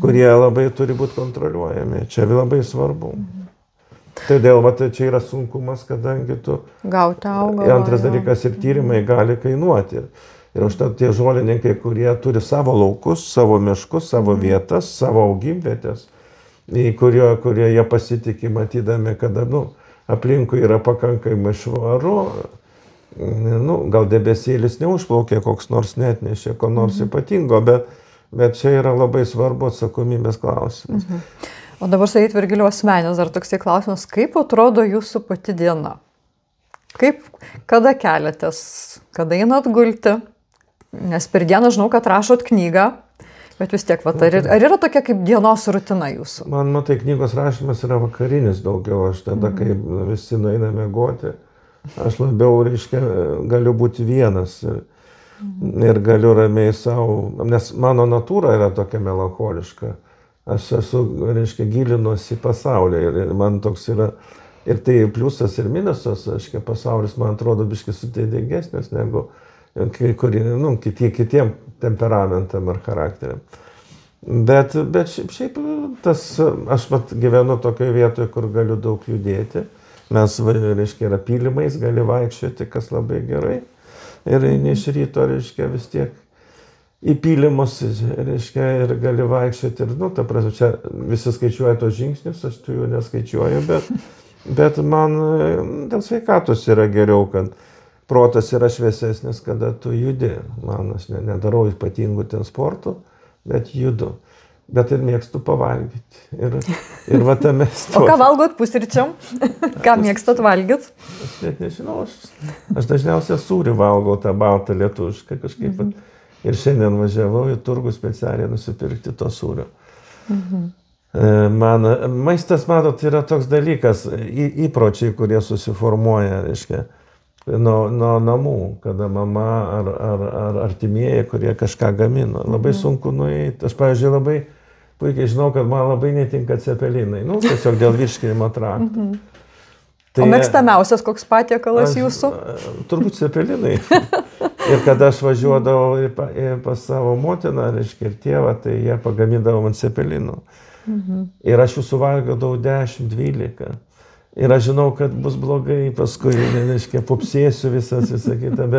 kurie labai turi būti kontroliuojami. Čia labai svarbu. Todėl čia yra sunkumas, kadangi tu gauti augalą. Antras dalykas, ir tyrimai gali kainuoti. Ir užtat tie žolininkai, kurie turi savo laukus, savo miškus, savo vietas, savo augimvietės, kurie jie pasitikė, matydami, kada, nu, aplinkui yra pakankamai švaru, nu, gal debesėlis neužplaukė, koks nors netnešė, ko nors ypatingo, bet čia yra labai svarbu atsakomybės klausimas. O dabar sakyti, Virgilijau, asmenės, dar toksai klausimas, kaip atrodo jūsų pati diena? Kada keliatės, kada einat gulti? Nes per dieną žinau, kad rašot knygą, bet vis tiek, ar yra tokia kaip dienos rutina jūsų? Man, matai, knygos rašymas yra vakarinis daugiau, aš tada, kai visi nueina miegoti, aš labiau, reiškia, galiu būti vienas ir galiu ramiai savo, nes mano natūra yra tokia melancholiška. Aš esu, reiškia, gilinuosi į pasaulį ir man toks yra, ir tai pliusas ir minusas, reiškia, pasaulis, man atrodo, biškai sudėtingesnis negu kitiem temperamentam ar charakteriam. Bet šiaip aš gyvenu tokioje vietoje, kur galiu daug judėti. Mes, reiškia, yra pylimais, gali vaikščioti, kas labai gerai. Ir iš ryto, reiškia, vis tiek į pylimus, reiškia, ir gali vaikščioti. Ir, nu, ta prasme, čia visi skaičiuoja tos žingsnius, aš tų jų neskaičiuoju, bet man dėl sveikatos yra geriau, kad protas yra šviesesnis, kada tu judi. Man, aš nedarau ypatingų ten sportų, bet judu. Bet ir mėgstu pavalgyti. Ir va tame stovi. O ką valgot pusryčiam? Ką mėgstat valgyti? Aš net nežinau, aš dažniausiai sūrį valgau, tą baltą lietuvišką kažkaip. Ir šiandien važiavau į turgų specialiai nusipirkti to sūrio. Maistas, matot, yra toks dalykas, įpročiai, kurie susiformuoja, reiškia, nuo namų, kada mama ar artimieji, kurie kažką gamino. Labai sunku nueiti. Aš, pavyzdžiui, labai puikiai žinau, kad man labai netinka cepelinai. Nu, tiesiog dėl virškinimo trakto. O mėgstamiausias koks patiekalas jūsų? Turbūt cepelinai. Ir kada aš važiuodavau pas savo motiną, reiškia, ir tėvą, tai jie pagamindavo man cepelinų. Ir aš jų suvalgydavau 10-12. Ir aš žinau, kad bus blogai, paskui, reiškia, popsėsiu visą kitą,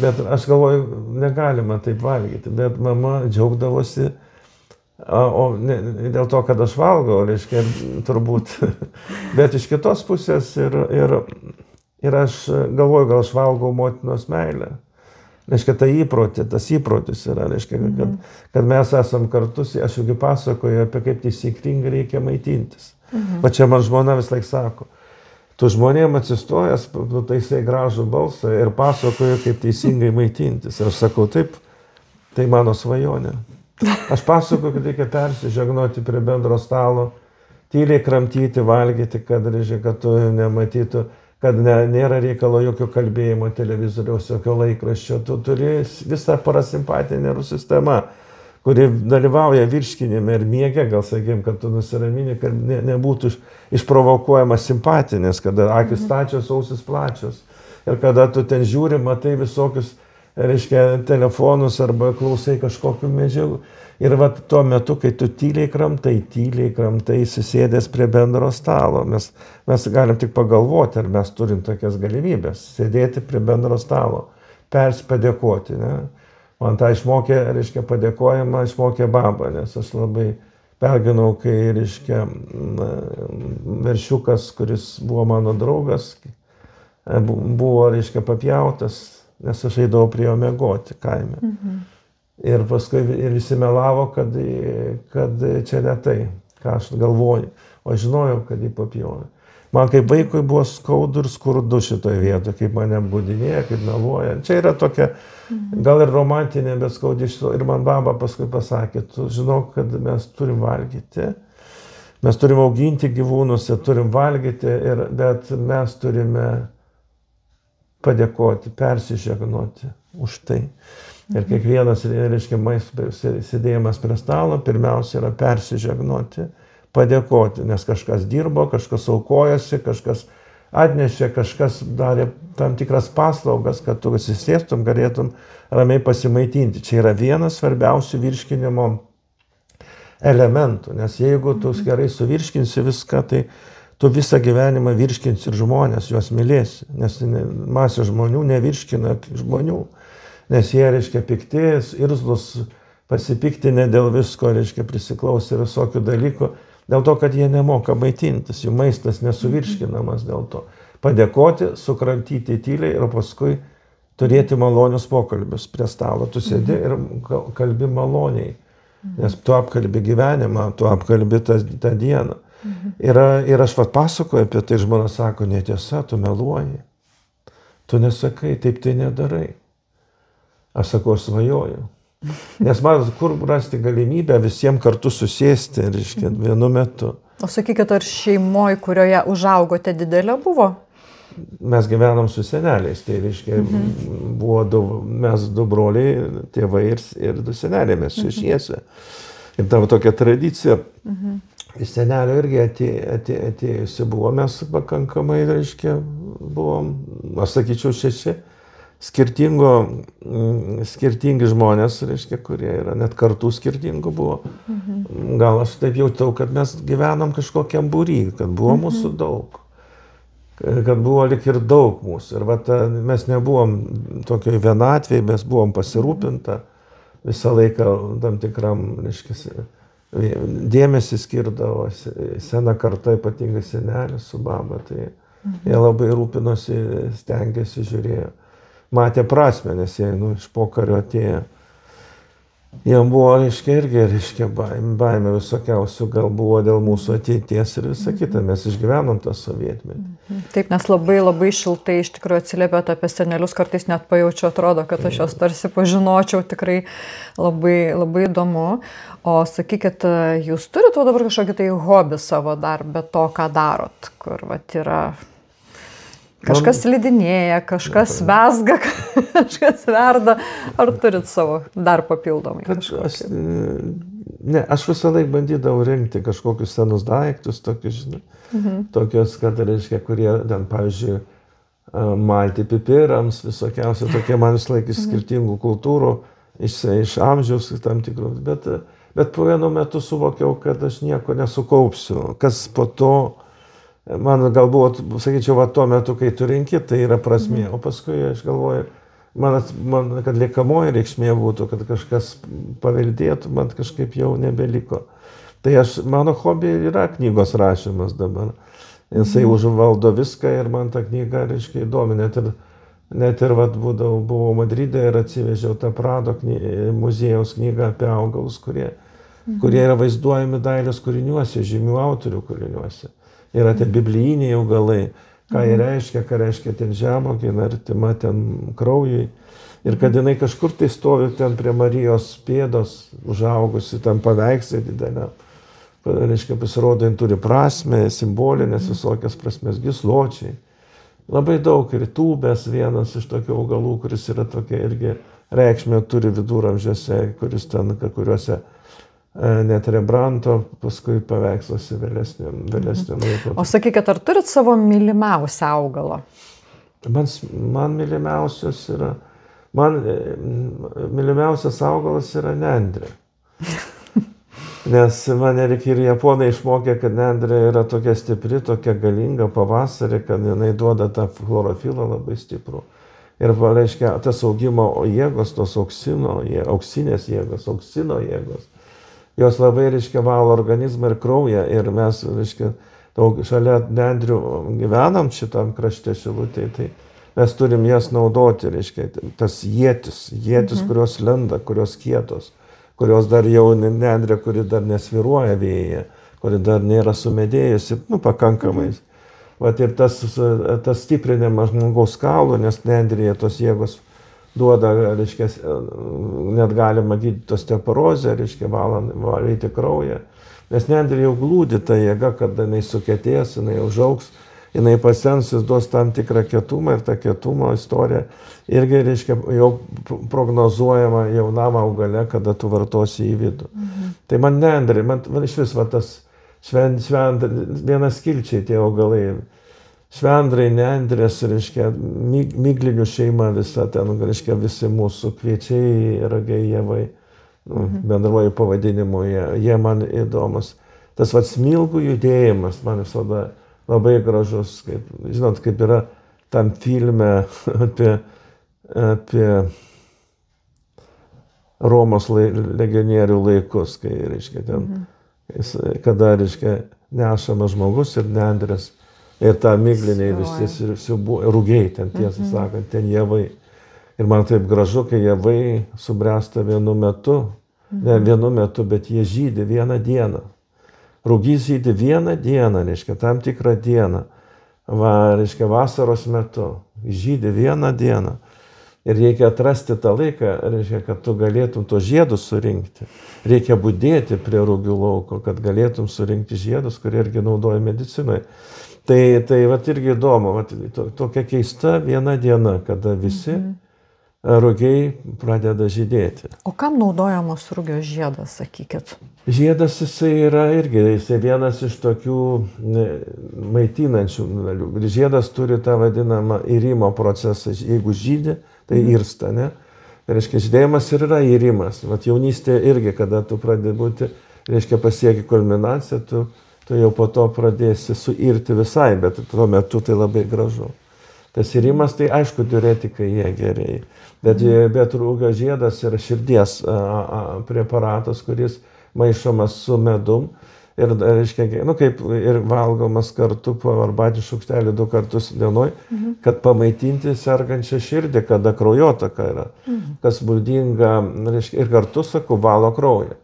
bet aš galvoju, negalima taip valgyti. Bet mama džiaugdavosi, o dėl to, kad aš valgau, reiškia, turbūt. Bet iš kitos pusės ir aš galvoju, gal aš valgau motinos meilę. Reiškia, tas įprotis yra, reiškia, kad mes esam kartus, aš jau pasakoju apie kaip taisyklingai reikia maitintis. Va čia man žmona vis laik sako, tu žmonėm atsistojęs, taisai gražų balsą ir pasakoju, kaip teisingai maitintis. Ir aš sakau, taip, tai mano svajonė. Aš pasakoju, kad reikia persižegnoti prie bendro stalo, tyliai kramtyti, valgyti, kad tu nematytų, kad nėra reikalo jokio kalbėjimo televizoriaus, jokio laikraščio. Tu turi visą parasimpatinę nervų sistemą, kuri dalyvauja virškinime ir miege, gal sakėm, kad tu nusiramini, kad nebūtų išprovokuojamas simpatinis, kada akis stačios, ausis plačios. Ir kada tu ten žiūri, matai visokius, reiškia, telefonus arba klausai kažkokių medžiagų. Ir va tuo metu, kai tu tyliai kramtai, susėdęs prie bendro stalo, mes galim tik pagalvoti, ar mes turim tokias galimybės, sėdėti prie bendro stalo, padėkoti. Ne? Man tą išmokė, reiškia, padėkojimą išmokė baba, nes aš labai perginau, kai, reiškia, veršiukas, kuris buvo mano draugas, buvo, reiškia, papjautas, nes aš eidavau prie jo miegoti kaime. Ir paskui ir visi melavo, kad čia ne tai, ką aš galvoju. O žinojau, kad jį papjovė. Man kaip vaikui buvo skaudu ir skurdu šitoje vietoje, kaip mane apgaudinėja, kaip meluoja. Čia yra tokia, gal ir romantinė, bet skaudi šito. Ir man baba paskui pasakė, tu žinok, kad mes turim valgyti, mes turim auginti gyvūnus, turim valgyti, bet mes turime padėkoti, persižegnoti už tai. Ir kiekvienas, reiškia, sėdėjimas prie stalo, pirmiausia yra persižegnoti, padėkoti, nes kažkas dirbo, kažkas aukojasi, kažkas atnešė, kažkas darė tam tikras paslaugas, kad tu atsisėstum, galėtum ramiai pasimaitinti. Čia yra vienas svarbiausių virškinimo elementų, nes jeigu tu gerai suvirškinsi viską, tai tu visą gyvenimą virškinsi ir žmonės, juos mylėsi, nes masė žmonių nevirškina žmonių, nes jie, reiškia, piktis, irzlus, pasipiktinę dėl visko, reiškia, prisiklausė visokių dalykų, dėl to, kad jie nemoka maitintis, jų maistas nesuvirškinamas dėl to. Padėkoti, sukramtyti tyliai ir paskui turėti malonius pokalbius prie stalo. Tu sėdi ir kalbi maloniai, nes tu apkalbi gyvenimą, tu apkalbi tą dieną. Ir aš pasakoju apie tai, žmona sako, netiesa, tu meluoji, tu nesakai, taip tai nedarai. Aš sakau, aš svajoju. Nes matot, kur rasti galimybę visiems kartu susėsti, reiškia, vienu metu. O sakykit, ar šeimoje, kurioje užaugote, didelė buvo? Mes gyvenom su seneliais, tai reiškia, buvo mes du broliai, tėvai ir du seneliai, mes šešiese. Ir tavo tokia tradicija, iš senelio irgi atėjusi buvo, mes pakankamai, reiškia, buvom, aš sakyčiau, šeši. Skirtingi žmonės, reiškia, kurie yra, net kartų skirtingų buvo. Gal aš taip jautau, kad mes gyvenom kažkokiam būry, kad buvo mūsų daug. Kad buvo lik ir daug mūsų. Ir mes nebuvom tokioj vienatvėj, mes buvom pasirūpinta visą laiką tam tikram, reiškia, dėmesį skirdavo sena karta, ypatingai senelis su baba. Tai jie labai rūpinosi, stengėsi, žiūrėjo. Matė prasmę, nes jie iš pokario atėjo. Jiem buvo, reiškia, irgi, baimė visokiausių, gal buvo dėl mūsų ateities ir visą kitą. Mes išgyvenom tą sovietmetį. Taip, nes labai šiltai iš tikrųjų atsiliepėt apie senelius, kartais net pajaučiu, atrodo, kad aš jos tarsi pažinočiau, tikrai labai įdomu. O sakykit, jūs turite dabar kažkokį tai hobį savo dar, be to, ką darot, kur yra... Kažkas slidinėja, kažkas vesga, kažkas verda. Ar turit savo dar papildomai? Aš visą laiką bandydavau rinkti kažkokius senus daiktus, tokius, žinai, tokius, kad, reiškia, kurie, ten, pavyzdžiui, malti pipirams, visokiausia, tokie man visą laiką iš skirtingų kultūrų, iš amžiaus tam tikrų. Bet po vienu metu suvokiau, kad aš nieko nesukaupsiu, kas po to. Man galbūt, sakyčiau, tuo metu, kai tu renki, tai yra prasmė. O paskui aš galvoju, kad liekamoji reikšmė būtų, kad kažkas paveldėtų, man kažkaip jau nebeliko. Tai mano hobi yra knygos rašymas dabar. Jisai užvaldo viską ir man ta knyga, reiškia, įdomi. Net ir buvau Madride ir atsivežiau tą Prado muziejaus knygą apie augalus, kurie yra vaizduojami dailės kūriniuose, žymių autorių kūriniuose. Yra tie biblijiniai augalai, ką jie reiškia, ką reiškia ten žemuogė, artima ten kraujui. Ir kad jinai kažkur tai stovi ten prie Marijos pėdos, užaugusi tam paveikslė didelė. Reiškia, pasirodo, jin turi prasmę, simbolinės visokias prasmės, gysločiai. Labai daug ir tūbės vienas iš tokių augalų, kuris yra tokia irgi reikšmė turi viduramžiuose, kuris ten, kuriuose net Rembranto paskui paveiksluose vėlesniam laikotarpiu. O sakykit, ar turit savo mylimiausią augalą? Man mylimiausias yra, mylimiausias augalas yra nendrė. Nes mane ir japonai išmokė, kad nendrė yra tokia stipri, tokia galinga pavasarį, kad jinai duoda tą chlorofilą labai stiprų. Ir, reiškia, tas augimo jėgos, tos auksinės jėgos, auksino jėgos, jos labai, reiškia, valo organizmą ir kraują. Ir mes, reiškia, daug šalia nendrių gyvenam šitam krašte Šilutėj, tai mes turim jas naudoti, reiškia, tas ietis, kurios lenda, kurios kietos, kurios dar jau nendrė, kuri dar nesviruoja vėjyje, kuri dar nėra sumedėjusi, pakankamai. Vat ir tas stiprinimas žmogaus kaulų, nes nendrėje tos jėgos duoda, reiškia, net galima gydyti osteoporozę, reiškia, valyti kraują. Nes nendrė jau glūdi ta jėga, kada jinai sukietės, jinai užaugs, jinai pasensis, duos tam tikrą kietumą ir ta kietumo istorija irgi, reiškia, jau prognozuojama jaunam augale, kada tu vartosi į vidų. Tai man nendrė, man iš vis tas vienas skilčiai tie augalai, švendrai, nendrės, reiškia, miglinių šeima visa ten, reiškia, visi mūsų kviečiai, ragai, javai. Bendruoju pavadinimu, jie man įdomus. Tas smilgų judėjimas man visada labai gražus, kaip yra tam filme apie Romos legionierių laikus, kai, reiškia, ten, kada, reiškia, nešamas žmogus ir nendrės, ir tą migliniai visi rūgiai, ten tiesą sakant, ten javai. Ir man taip gražu, kai javai subręsta vienu metu, ne vienu metu, bet jie žydi vieną dieną. Rūgys žydi vieną dieną, reiškia, tam tikrą dieną. Reiškia, vasaros metu žydi vieną dieną. Ir reikia atrasti tą laiką, reiškia, kad tu galėtum to žiedus surinkti. Reikia budėti prie rūgių lauko, kad galėtum surinkti žiedus, kurie irgi naudoja medicinoje. Tai vat irgi įdomu, tokia keista viena diena, kada visi rūgiai pradeda žydėti. O kam naudojamas rūgio žiedas, sakykit? Žiedas jisai yra irgi, jisai vienas iš tokių maitinančių dalių. Žiedas turi tą vadinamą irimo procesą. Jeigu žydi, tai irsta, ne? Tai reiškia, žydėjimas ir yra irimas. Vat jaunystė irgi, kada tu pradedi būti, reiškia, pasieki kulminaciją, tu jau po to pradėsi suirti visai, bet tuo metu tai labai gražu. Tas irimas, tai aišku, diuretikai jie geriai. Bet rūgio žiedas yra širdies preparatas, kuris maišomas su medum ir, reiškia, kaip ir valgomas kartu po arbatinių šaukštelį 2 kartus dienoj, kad pamaitinti sergančią širdį, kada kraujotaka yra, kas būdinga, reiškia, ir kartu, sakau, valo kraują.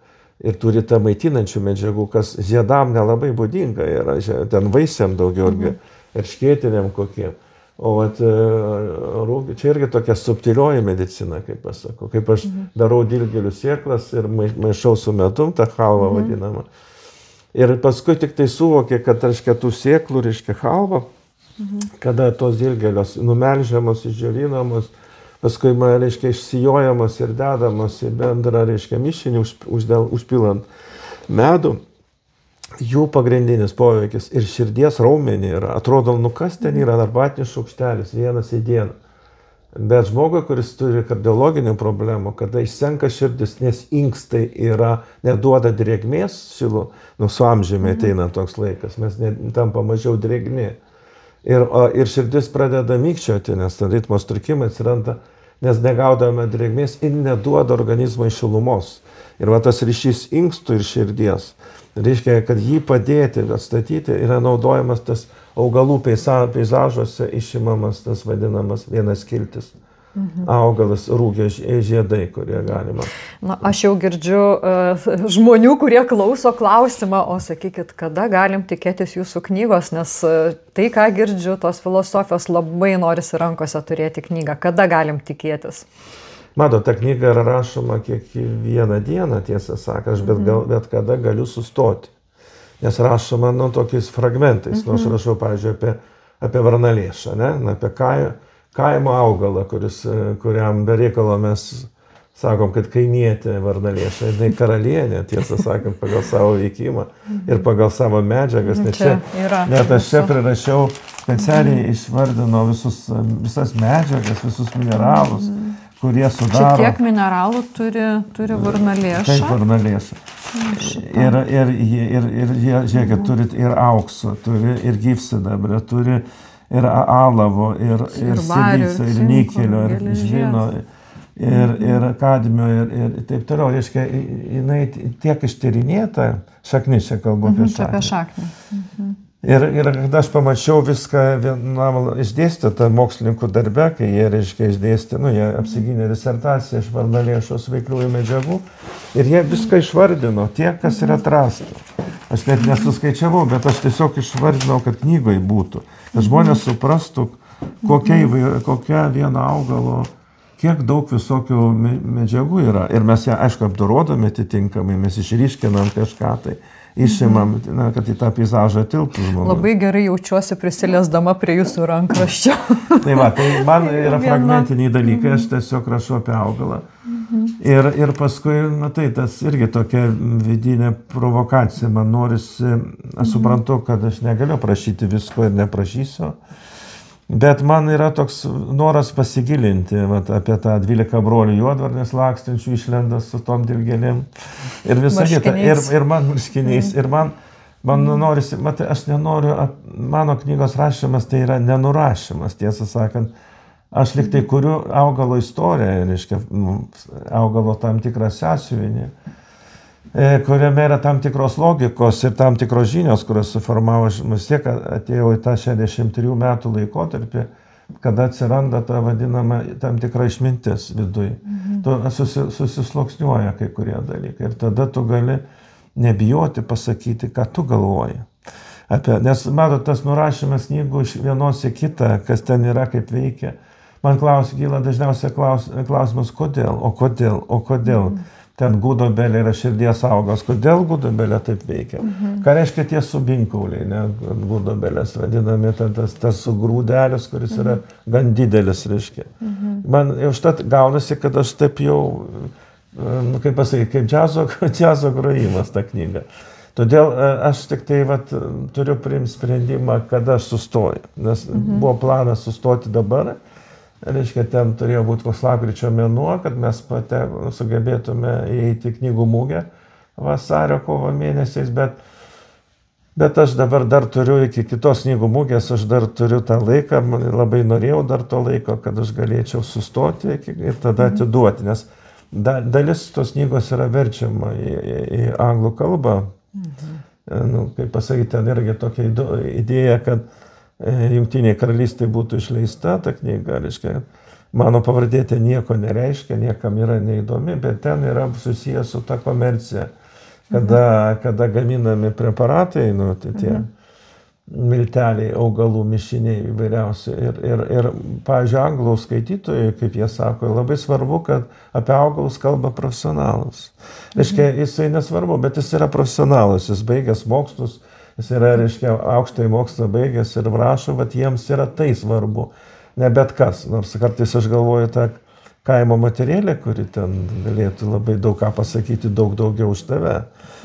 Ir turi tą maitinančių medžiagų, kas žiedam nelabai būdinga yra, ten vaisiam daugiau ir škėtiniam kokiem. O čia irgi tokia subtilioji medicina, kaip aš sakau. Kaip aš darau dilgėlių sėklas ir maišau su medum, tą halvą vadinamą. Ir paskui tik tai suvokė, kad, reiškia, tų sėklų, reiškia, halva, kada tos dilgėlios numelžiamos, išdžiovinamos, paskui, reiškia, išsijojamos ir dedamos į bendrą, reiškia, mišinį, užpilant medų. Jų pagrindinis poveikis ir širdies raumenį yra. Atrodo, kas ten yra arbatinis šaukštelis, vienas į dieną. Bet žmogui, kuris turi kardiologinių problemų, kada išsenka širdis, nes inkstai neduoda drėgmės, su amžiumi ateina toks laikas, mes tampa mažiau drėgni. Ir širdis pradeda mykčioti, nes ritmo sutrikimai atsiranda, nes negaudame drėgmės ir neduoda organizmui šilumos. Ir tas ryšys inkstų ir širdies, reiškia, kad jį padėti, atstatyti, yra naudojamas tas augalų peizažuose išimamas tas vadinamas vienas skiltis. Augalas, rūgio žiedai, kurie galima. Aš jau girdžiu žmonių, kurie klauso klausimą, o sakykit, kada galim tikėtis jūsų knygos, nes tai, ką girdžiu, tos filosofijos labai norisi rankose turėti knygą. Kada galim tikėtis? Mato, ta knyga yra rašoma kiekvieną dieną, tiesą sakant, bet kada galiu sustoti. Nes rašoma, tokiais fragmentais. Aš rašau, pavyzdžiui, apie varnalėšą, apie kaimo augalą, kuriam be reikalo mes sakom, kad kaimietė varnalėša, jinai karalienė, tiesą sakant, pagal savo veikimą ir pagal savo medžiagas. Net aš čia prirašiau, specialiai išvardino visas medžiagas, visus mineralus, kurie sudaro. Čia tiek mineralų turi varnalėša? Taip, varnalėša. Ir žiūrėkit, turi ir aukso, turi ir gyvsidabrę, turi ir alavo, ir silicio, ir nikelio, ir žvino, ir kadmio, ir taip toliau. Reiškia, jinai tiek ištyrinėta, šaknis čia kalbu apie šaknį. Ir kada aš pamačiau viską išdėstytą mokslininkų darbe, kai jie, reiškia, išdėstė, jie apsigynė disertaciją iš Varnalėšos veikliųjų medžiagų ir jie viską išvardino, tiek, kas yra atrasta. Aš net nesuskaičiavau, bet aš tiesiog išvardinau, kad knygoje būtų, kad žmonės suprastų, kokia vieno augalo, kiek daug visokių medžiagų yra. Ir mes ją, aišku, apdorodami atitinkamai, mes išryškinam kažką tai. Išimam, kad į tą peizažą tilptų žmogus. Labai gerai jaučiuosi prisiliesdama prie jūsų rankraščio. Tai man yra fragmentiniai dalykai, aš tiesiog rašau apie augalą. Ir paskui, tai tas irgi tokia vidinė provokacija, man norisi, aš suprantu, kad aš negaliu prašyti visko ir neprašysiu. Bet man yra toks noras pasigilinti apie tą 12 brolių juodvarnės lakstančių išlenda su tom dilgėlėm ir visą kitą. Ir man marškiniais. Ir man norisi, matai, aš nenoriu, mano knygos rašymas tai yra nenurašymas, tiesą sakant. Aš lyg tai kuriu augalo istoriją, reiškia, augalo tam tikrą sąsiuvinį, kuriame yra tam tikros logikos ir tam tikros žinios, kurios suformavo, vis tiek atėjau į tą 63 metų laikotarpį, kada atsiranda ta vadinama tam tikra išmintis viduj. Tu susisluoksniuoja kai kurie dalykai ir tada tu gali nebijoti pasakyti, ką tu galvoji. Nes matot, tas nurašymas knygų iš vienos į kitą, kas ten yra, kaip veikia. Man kyla dažniausiai klausimas, kodėl, o kodėl. Ten gudobelė yra širdies augas. Kodėl gudobelė taip veikia? Ką reiškia tie subinkauliai, ne? Gudobelės vadinami, tas grūdelis, kuris yra gan didelis, reiškia. Man užtat gaunasi, kad aš taip jau, kaip pasakyti, kaip džiazo grojimas ta knyga. Todėl aš tik tai turiu priimti sprendimą, kada aš sustoju. Nes buvo planas sustoti dabar. Reiškia, ten turėjo būti koks lapkričio mėnuo, kad mes sugebėtume įeiti į knygų mugę vasario, kovo mėnesiais, bet aš dabar dar turiu iki kitos knygų mugės, aš dar turiu tą laiką, labai norėjau dar to laiko, kad aš galėčiau sustoti ir tada atiduoti, nes dalis tos knygos yra verčiama į anglų kalbą. Kaip pasakyti, ten irgi tokia idėja, kad Jungtinėje karalystėje būtų išleista ta knyga, reiškia, mano pavardė ten nieko nereiškia, niekam yra neįdomi, bet ten yra susijęs su ta komercija, kada gaminami preparatai, tie milteliai, augalų mišiniai įvairiausi. Ir pavyzdžiui, anglų skaitytojai, kaip jie sako, labai svarbu, kad apie augalus kalba profesionalas. Reiškia, jisai nesvarbu, bet jis yra profesionalas, jis baigęs mokslus, jis yra, reiškia, aukštąjį mokslą baigęs ir rašo, bet jiems yra tai svarbu, ne bet kas. Nors kartais aš galvoju tą kaimo moterėlę, kuri ten galėtų labai daug ką pasakyti, daug daugiau už tave.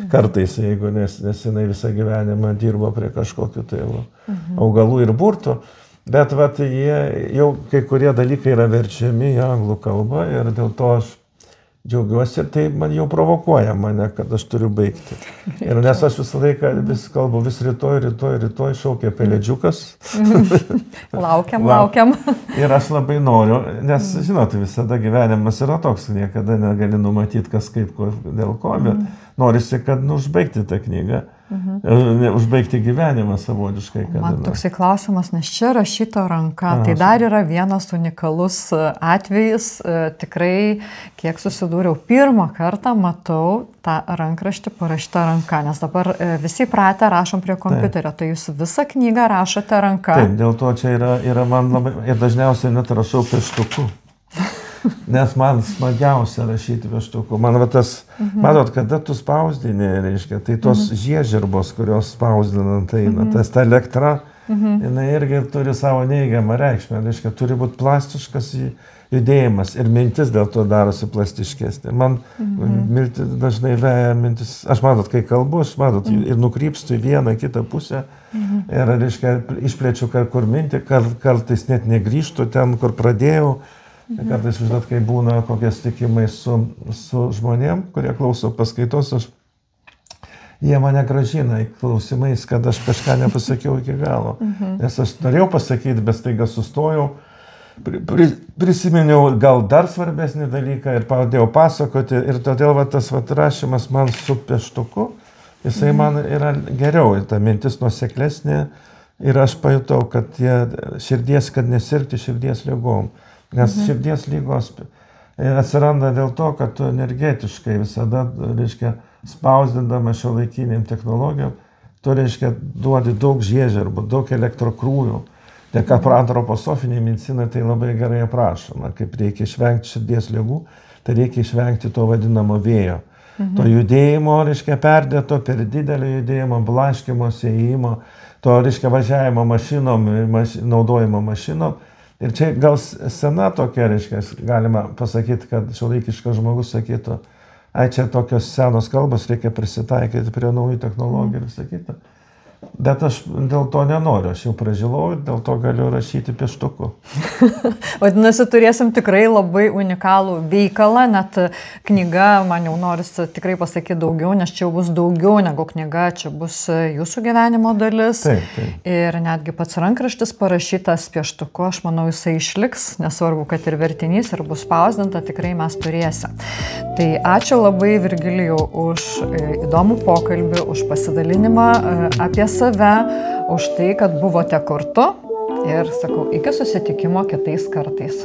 Kartais, jeigu nes jinai visą gyvenimą dirbo prie kažkokių tai augalų ir burtų. Bet jie jau kai kurie dalykai yra verčiami į anglų kalbą ir dėl to aš džiaugiuosi ir tai man jau provokuoja mane, kad aš turiu baigti. Ir nes aš visą laiką vis kalbu, vis rytoj šaukia pelėdžiukas. Laukiam. Ir aš labai noriu, nes, žinot, visada gyvenimas yra toks, niekada negali numatyti, kas kaip, dėl ko, bet norisi, kad užbaigti tą knygą. Užbaigti gyvenimą savotiškai. Man toksai klausimas, nes čia rašyta ranka, tai dar yra vienas unikalus atvejis, tikrai, kiek susidūriau, pirmą kartą matau tą rankraštį parašytą ranka, nes dabar visi pratę rašom prie kompiuterio, tai jūs visą knygą rašote ranka. Taip, dėl to čia yra man labai, ir dažniausiai net rašau pieštuku. Nes man smagiausia rašyti pieštuku. Man matot, kada tu spausdini, reiškia, tai tos žiežirbos, kurios spausdinant eina, ta elektra, jinai irgi turi savo neigiamą reikšmę, reiškia, turi būti plastiškas judėjimas ir mintis dėl to darosi plastiškesnė. Man dažnai veja mintis, aš matot, kai kalbu, aš matot, ir nukrypstu į vieną, kitą pusę ir, reiškia, išplėčiu kur mintį, kartais net negrįžtu ten, kur pradėjau. Kartais, žinot, kai būna kokie sutikimai su žmonėm, kurie klauso paskaitos, jie mane grąžina į klausimais, kad aš kažką nepasakiau iki galo. Nes aš norėjau pasakyti, bet staiga sustojau, prisiminiau gal dar svarbesnį dalyką ir pradėjau pasakoti. Ir todėl tas rašymas man su pieštuku jisai man yra geriau, ta mintis nuoseklesnė ir aš pajutau, kad kad nesirgti širdies ligom. Nes širdies lygos atsiranda dėl to, kad tu energetiškai visada, reiškia, spausdindama šiuolaikinėm technologijom, tu, reiškia, duodi daug žiežirbų, daug elektrokrūvių. Tiek antroposofinė medicina tai labai gerai aprašoma, kaip reikia išvengti širdies ligų, tai reikia išvengti to vadinamo vėjo. To judėjimo, reiškia, perdėto, per didelio judėjimo, blaškymosi, įėjimo, to, reiškia, važiavimo mašinom, naudojimo mašinom. Ir čia gal sena tokia, reiškia, galima pasakyti, kad šiuolaikiškas žmogus sakytų, ai čia tokios senos kalbos, reikia prisitaikyti prie naujų technologijų ir sakyti. Bet aš dėl to nenoriu, aš jau pražilau ir dėl to galiu rašyti pieštuku. Vadinasi, turėsim tikrai labai unikalų veikalą, net knyga, man jau norisi tikrai pasakyti daugiau, nes čia jau bus daugiau negu knyga, čia bus jūsų gyvenimo dalis. Taip. Ir netgi pats rankraštis parašytas pieštuku, aš manau, jisai išliks, nesvarbu, kad ir vertinys, ir bus spausdinta, tikrai mes turėsim. Tai ačiū labai, Virgilijau, už įdomų pokalbį, už pasidalinimą apie save, už tai, kad buvote kartu ir sakau, iki susitikimo kitais kartais.